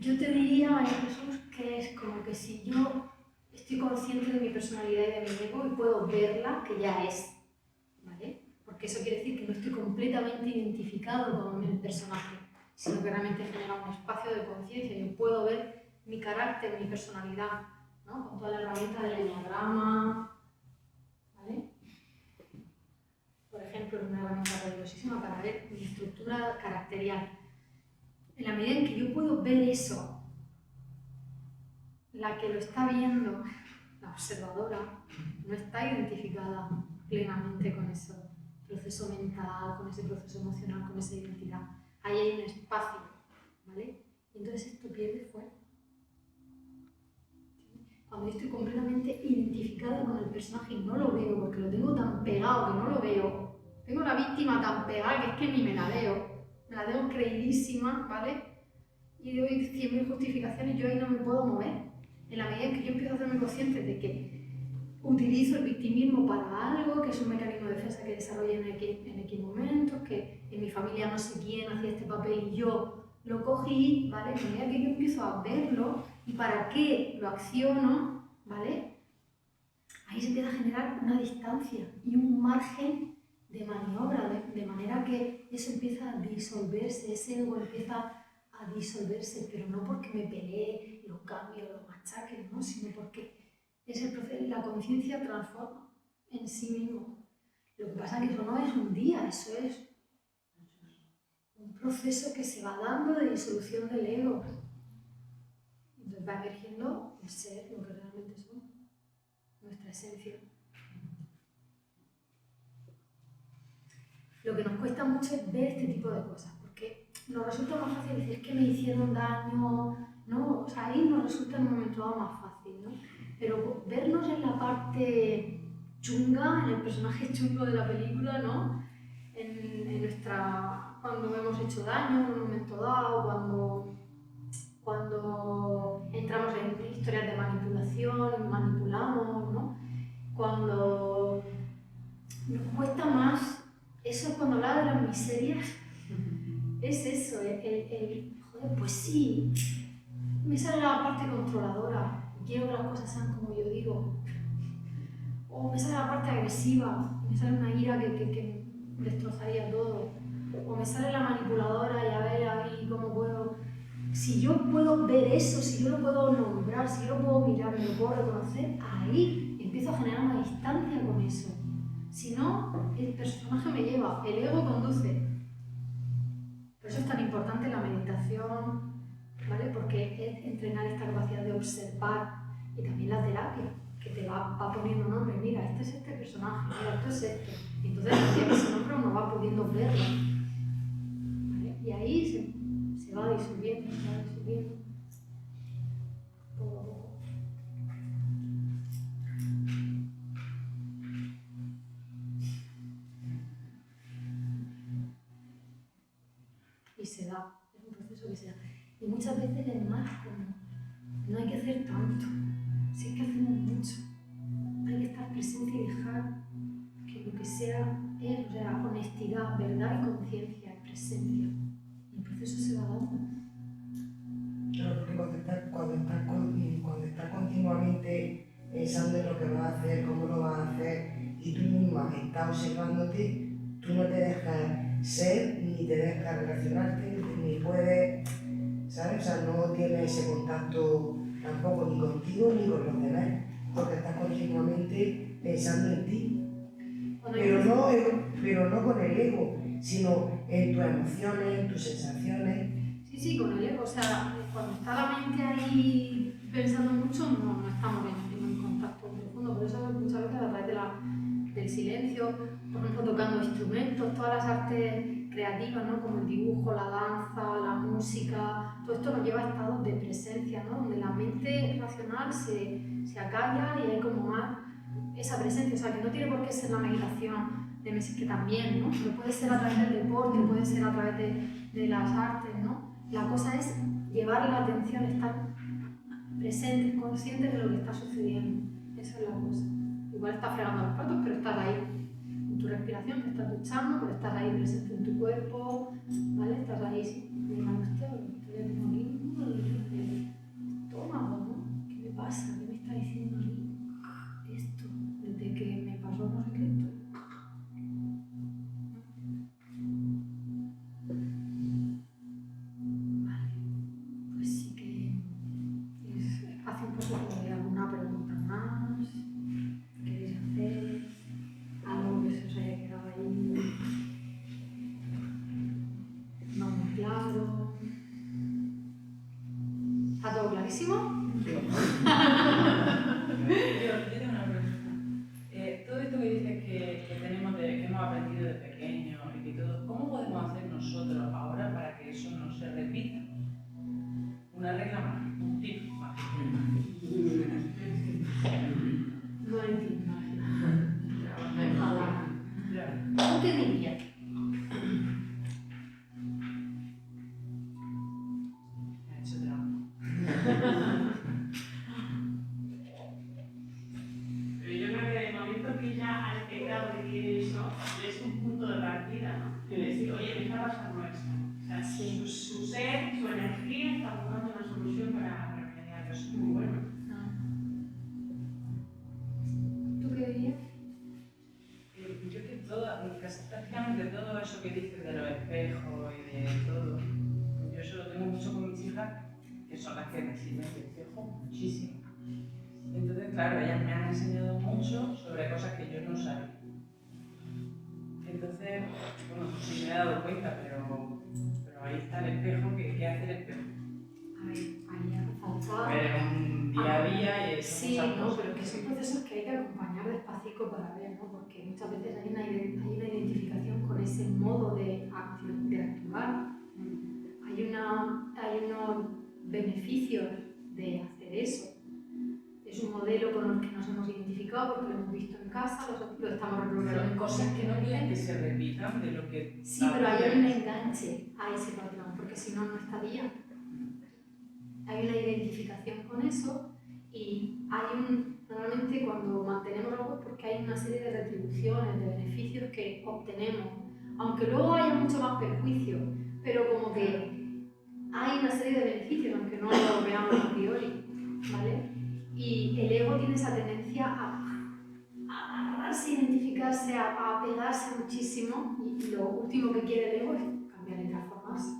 Yo te diría, María Jesús, que es como que si yo estoy consciente de mi personalidad y de mi ego y puedo verla, que ya es, ¿vale? Porque eso quiere decir que no estoy completamente identificado con el personaje, sino que realmente genera un espacio de conciencia. Yo puedo ver mi carácter, mi personalidad, ¿no? Con toda la herramienta del enneagrama, ¿vale? Por ejemplo, es una herramienta poderosísima para ver mi estructura caracterial. En la medida en que yo puedo ver eso, la que lo está viendo, la observadora, no está identificada plenamente con ese proceso mental, con ese proceso emocional, con esa identidad. Ahí hay un espacio, ¿vale? Y entonces esto pierde fuerza. Cuando yo estoy completamente identificada con el personaje y no lo veo, porque lo tengo tan pegado que no lo veo, tengo la víctima tan pegada que es que ni me la veo, me la tengo creidísima, ¿vale? Y doy 100.000 justificaciones, yo ahí no me puedo mover. En la medida en que yo empiezo a hacerme consciente de que utilizo el victimismo para algo, que es un mecanismo de defensa que desarrollé en X momentos, que en mi familia no sé quién hacía este papel y yo lo cogí, ¿vale? En la medida que yo empiezo a verlo y para qué lo acciono, ¿vale? Ahí se empieza a generar una distancia y un margen de maniobra, de manera que eso empieza a disolverse, ese ego empieza a disolverse, pero no porque me pelee, lo cambie o lo machaque, ¿no? Sino porque es el proceso, la conciencia transforma en sí mismo. Lo que pasa es que eso no es un día, eso es un proceso que se va dando de disolución del ego. Entonces va emergiendo el ser, lo que realmente somos, nuestra esencia. Lo que nos cuesta mucho es ver este tipo de cosas, porque nos resulta más fácil decir que me hicieron daño, ¿no? O sea, ahí nos resulta en un momento dado más fácil, ¿no? Pero vernos en la parte chunga, en el personaje chungo de la película, ¿no? En nuestra... cuando hemos hecho daño en un momento dado, cuando entramos en historias de manipulación, manipulamos, ¿no? Cuando nos cuesta más, eso es cuando hablaba de las miserias, es eso, joder, pues sí, me sale la parte controladora, quiero que las cosas sean como yo digo, o me sale la parte agresiva, me sale una ira que destrozaría todo, o me sale la manipuladora y a ver ahí cómo puedo. Si yo puedo ver eso, si yo lo puedo nombrar, si yo lo puedo mirar, me lo puedo reconocer, ahí empiezo a generar una distancia con eso. Si no, el personaje me lleva, el ego conduce. Por eso es tan importante la meditación, ¿vale? Porque es entrenar esta capacidad de observar y también la terapia, que te va poniendo nombre. Mira, este es este personaje, mira, esto es esto. Y entonces, a ese nombre uno va pudiendo verlo, ¿vale? Y ahí se va disolviendo, se va disolviendo. Poco a poco. Y se da, es un proceso que se da. Y muchas veces es más como, no hay que hacer tanto, si es que hacemos mucho. Hay que estar presente y dejar que lo que sea es, o sea, honestidad, verdad y conciencia, presencia. Y el proceso se va dando. Claro, porque cuando estás continuamente pensando en lo que vas a hacer, cómo lo vas a hacer, y tú misma estás observándote, tú no te dejas ser, ni te dejas relacionarte, ni puedes, ¿sabes? O sea, no tienes ese contacto tampoco ni contigo ni con los demás, porque estás continuamente pensando en ti. Pero no con el ego, sino en tus emociones, en tus sensaciones. Sí, con el ego. O sea, cuando está la mente ahí pensando mucho, no estamos en contacto profundo. Por eso muchas veces a través del silencio, por ejemplo, tocando instrumentos, todas las artes creativas, ¿no? Como el dibujo, la danza, la música, todo esto nos lleva a estados de presencia, ¿no? Donde la mente racional se acalla y hay como más esa presencia, o sea, que no tiene por qué ser la meditación de meses, que también, ¿no? Pero puede ser a través del deporte, puede ser a través de las artes, ¿no? La cosa es llevar la atención, estar presentes, conscientes de lo que está sucediendo. Esa es la cosa. Igual estás fregando los platos, pero estás ahí en tu respiración, te estás duchando, pero estás ahí presente en tu cuerpo, ¿vale? Estás ahí, sí, mirando, hostia, estoy haciendo aquí, el estómago, ¿no? ¿Qué me pasa? ¿Qué me está diciendo a mí esto? Desde que me pasó no sé qué estoy. Vale, pues sí que es espacio un poco de alguna pregunta más. ¿Queréis hacer algo que se os haya quedado ahí no muy claro? ¿Está todo clarísimo? Yo tengo una pregunta. Todo esto que dices que tenemos que hemos aprendido de pequeño y que todo, ¿cómo podemos hacer nosotros ahora para que eso no se repita? Una regla mágica, un tip mágico. No entiendo. ¿Tú qué dirías? Me ha hecho trampa. Pero yo creo que en el momento que ya has detectado que tiene eso, es un punto de partida, ¿no? Es decir, oye, me está pasando esto. O sea, su ser, su energía está buscando una solución para remediar eso. Es muy bueno. ¿Tú qué dirías? Yo que prácticamente todo eso que dices de los espejos y de todo, yo eso lo tengo mucho con mis hijas, que son las que me sirven de espejo muchísimo. Entonces, claro, ellas me han enseñado mucho sobre cosas que yo no sabía. Entonces, bueno, sí me he dado cuenta, pero ahí está el espejo, ¿qué hace el espejo? Ahí hace falta. Ver un día a día y eso. Sí, no, pero que son procesos que hay que acompañar despacito para ver, ¿no? Porque muchas veces hay una identificación con ese modo de actuar. Hay unos beneficios de hacer eso. Es un modelo con el que nos hemos identificado porque lo hemos visto en casa, lo estamos reproduciendo en cosas que no quieren que constantemente. se repitan de lo que... Sí, pero hay un enganche a ese patrón, porque si no, no estaría. Hay una identificación con eso y normalmente cuando mantenemos algo es porque hay una serie de retribuciones, de beneficios que obtenemos, aunque luego haya mucho más perjuicio, pero como que hay una serie de beneficios, aunque no lo veamos a priori, ¿vale? Y el ego tiene esa tendencia a agarrarse, identificarse, a pegarse muchísimo y lo último que quiere el ego es cambiar y transformarse.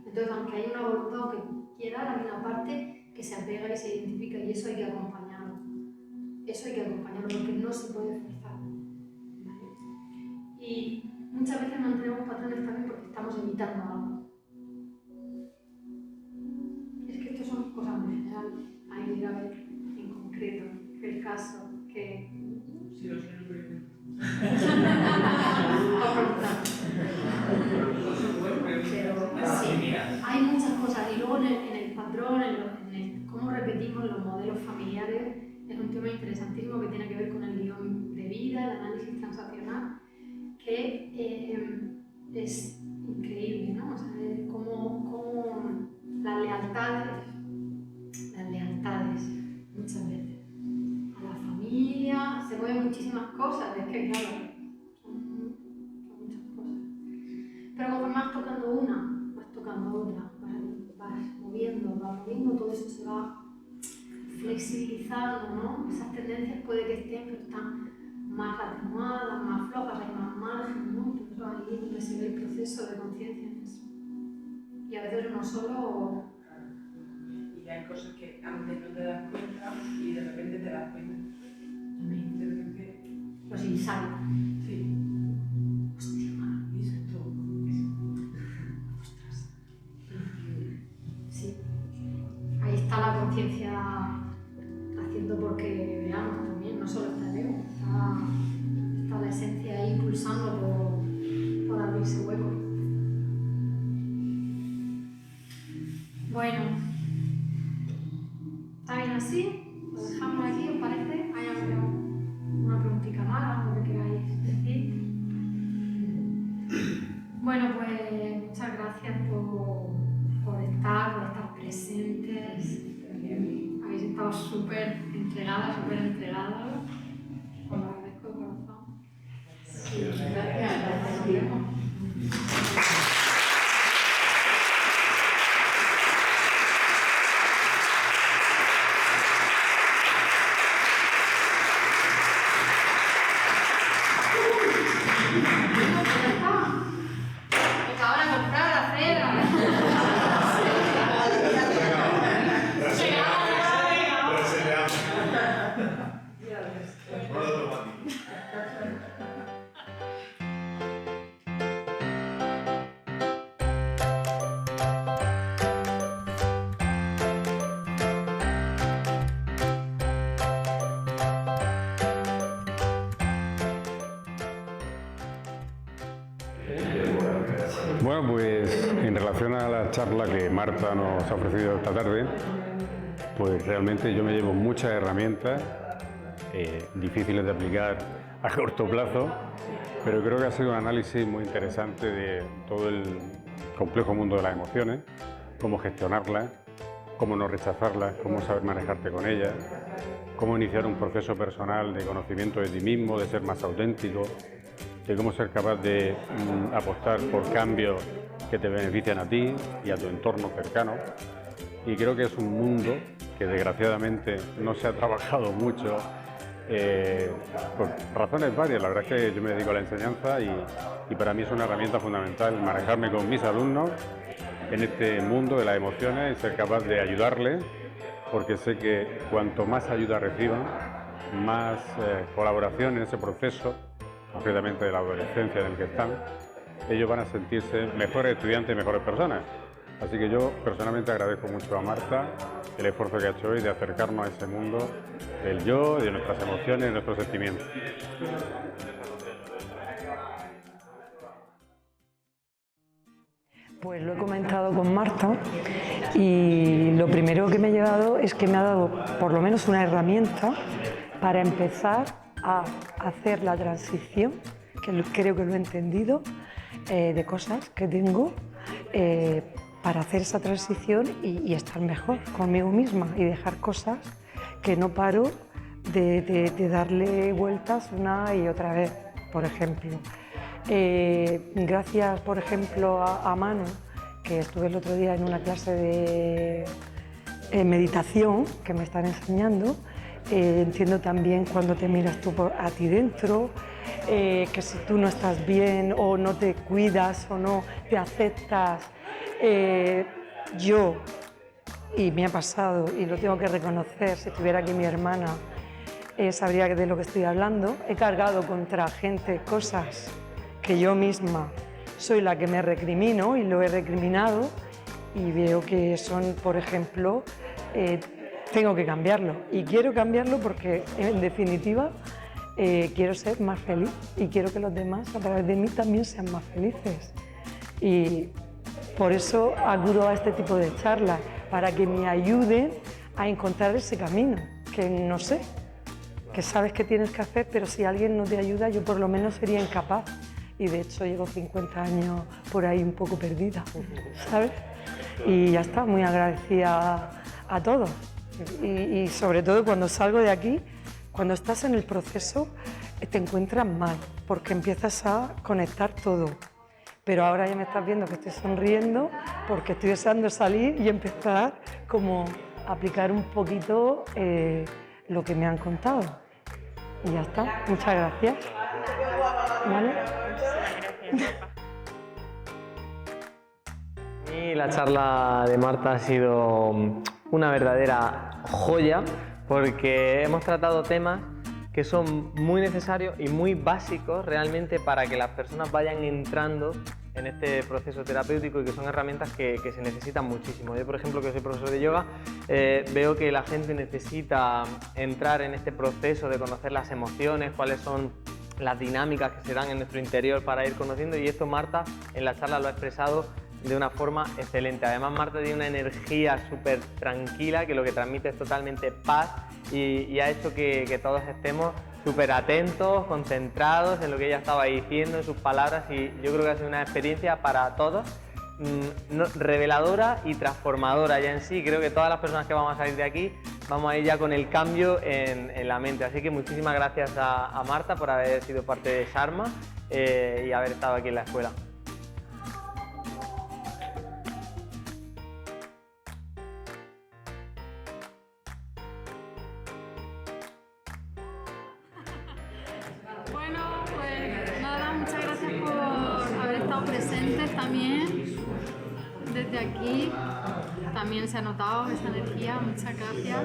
Entonces, aunque hay una voluntad que quiera, hay una parte que se apega y se identifica y eso hay que acompañarlo. Eso hay que acompañarlo porque no se puede forzar. ¿Vale? Y muchas veces mantenemos patrones también porque estamos evitando algo. Es que esto son cosas muy generales. Hay que ir a ver en concreto el caso que... Sí, lo sé, pero... Sí, hay muchas cosas y luego en el patrón, en cómo repetimos los modelos familiares, es un tema interesantísimo que tiene que ver con el guión de vida, el análisis transaccional, que es increíble, ¿no? O sea, cómo las lealtades muchas veces a la familia, se mueven muchísimas cosas, es que claro, son muchas cosas. Pero conforme vas tocando una, vas tocando otra, vas moviendo, todo eso se va flexibilizando, ¿no? Esas tendencias puede que estén, pero están más atenuadas, más flojas, hay más margen, ¿no? Entonces ahí es donde se ve el proceso de conciencia en eso. Y a veces uno solo... Y hay cosas que antes no te das cuenta y de repente te das cuenta. De repente... Los insights. Sí. Hostia, ¿y esto? ostras. Sí. Ahí está la conciencia haciendo porque veamos también, no solo está el ego, está la esencia ahí pulsando por abrirse hueco. dejamos aquí, ¿os parece? ¿Hay alguna preguntita más, algo que queráis decir? Bueno, pues muchas gracias por estar presentes. Habéis estado súper entregados. Os lo agradezco de corazón. Sí, gracias. Bueno, pues en relación a la charla que Marta nos ha ofrecido esta tarde, pues realmente yo me llevo muchas herramientas difíciles de aplicar a corto plazo, pero creo que ha sido un análisis muy interesante de todo el complejo mundo de las emociones, cómo gestionarlas, cómo no rechazarlas, cómo saber manejarte con ellas, cómo iniciar un proceso personal de conocimiento de ti mismo, de ser más auténtico, de cómo ser capaz de apostar por cambios que te benefician a ti y a tu entorno cercano. Y creo que es un mundo que desgraciadamente no se ha trabajado mucho por razones varias. La verdad es que yo me dedico a la enseñanza y para mí es una herramienta fundamental manejarme con mis alumnos en este mundo de las emociones y ser capaz de ayudarles, porque sé que cuanto más ayuda reciban, más colaboración en ese proceso, concretamente de la adolescencia en el que están, ellos van a sentirse mejores estudiantes y mejores personas. Así que yo personalmente agradezco mucho a Marta el esfuerzo que ha hecho hoy de acercarnos a ese mundo del yo, de nuestras emociones y nuestros sentimientos. Pues lo he comentado con Marta y lo primero que me he llevado es que me ha dado por lo menos una herramienta para empezar a hacer la transición, que creo que lo he entendido, de cosas que tengo para hacer esa transición y estar mejor conmigo misma y dejar cosas que no paro de darle vueltas una y otra vez, por ejemplo. Gracias, por ejemplo, a Manu, que estuve el otro día en una clase de meditación que me están enseñando. Entiendo también cuando te miras tú a ti dentro, que si tú no estás bien o no te cuidas o no te aceptas, yo, y me ha pasado y lo tengo que reconocer, si estuviera aquí mi hermana, sabría de lo que estoy hablando, he cargado contra gente cosas que yo misma soy la que me recrimino y lo he recriminado y veo que son, por ejemplo, tengo que cambiarlo y quiero cambiarlo porque en definitiva quiero ser más feliz y quiero que los demás a través de mí también sean más felices y por eso acudo a este tipo de charlas para que me ayuden a encontrar ese camino que no sé, que sabes que tienes que hacer, pero si alguien no te ayuda yo por lo menos sería incapaz y de hecho llevo 50 años por ahí un poco perdida, ¿sabes? Y ya está, muy agradecida a todos. Y sobre todo cuando salgo de aquí, cuando estás en el proceso, te encuentras mal, porque empiezas a conectar todo. Pero ahora ya me estás viendo que estoy sonriendo, porque estoy deseando salir y empezar como a aplicar un poquito lo que me han contado. Y ya está, muchas gracias. ¿Vale? Y la charla de Marta ha sido una verdadera joya porque hemos tratado temas que son muy necesarios y muy básicos realmente para que las personas vayan entrando en este proceso terapéutico y que son herramientas que se necesitan muchísimo. Yo, por ejemplo, que soy profesor de yoga, veo que la gente necesita entrar en este proceso de conocer las emociones, cuáles son las dinámicas que se dan en nuestro interior para ir conociendo y esto Marta en la charla lo ha expresado de una forma excelente. Además Marta tiene una energía súper tranquila que lo que transmite es totalmente paz y ha hecho que todos estemos súper atentos, concentrados en lo que ella estaba diciendo, en sus palabras, y yo creo que ha sido una experiencia para todos reveladora y transformadora ya en sí. Creo que todas las personas que vamos a salir de aquí vamos a ir ya con el cambio en la mente. Así que muchísimas gracias a Marta por haber sido parte de Sharma y haber estado aquí en la escuela. Bueno, pues nada, muchas gracias por haber estado presentes también desde aquí. También se ha notado esa energía, muchas gracias.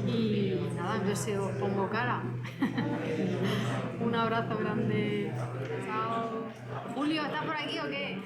Y nada, yo si os pongo cara. Un abrazo grande. Chao. Julio, ¿estás por aquí o qué?